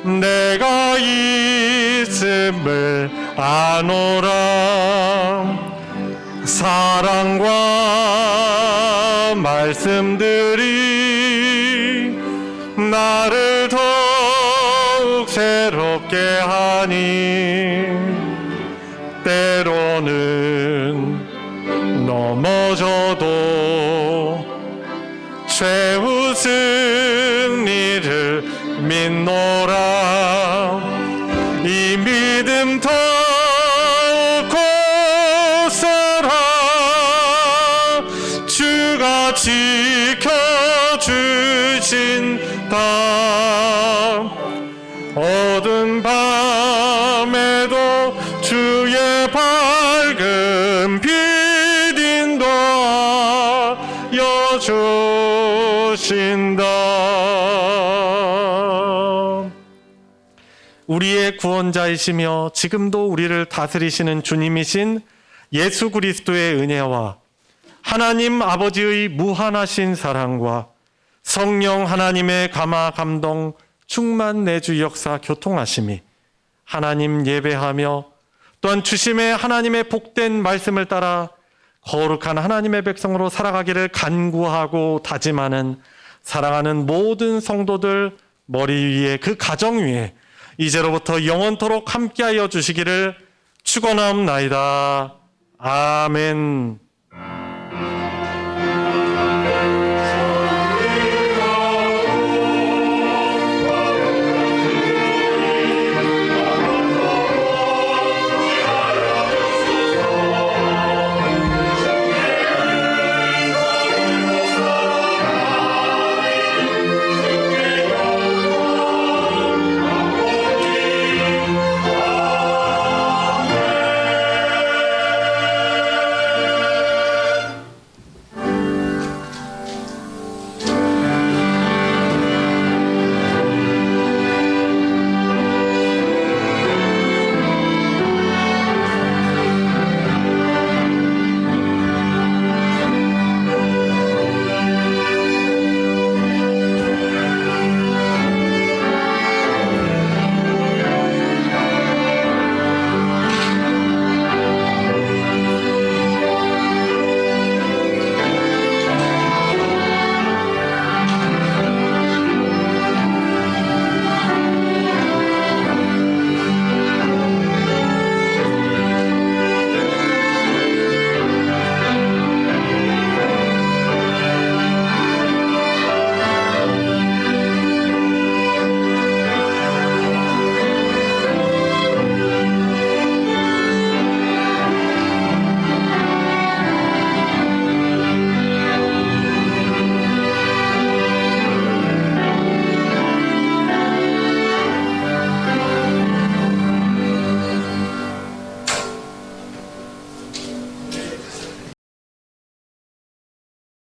내가 있음을 아노라. 사랑과 말씀들이 나를 더욱 새롭게 하니 때로는 넘어져도 최후 승리를 믿노라. 이 믿음 더욱 굳세라. 주가 지켜주신다. 어두운 밤에도 주의 밝은 빛 인도하여 주신다. 우리의 구원자이시며 지금도 우리를 다스리시는 주님이신 예수 그리스도의 은혜와 하나님 아버지의 무한하신 사랑과 성령 하나님의 감화 감동 충만 내주 역사 교통하심이 하나님 예배하며 또한 주심의 하나님의 복된 말씀을 따라 거룩한 하나님의 백성으로 살아가기를 간구하고 다짐하는 사랑하는 모든 성도들 머리 위에 그 가정 위에 이제로부터 영원토록 함께하여 주시기를 축원하옵나이다. 아멘.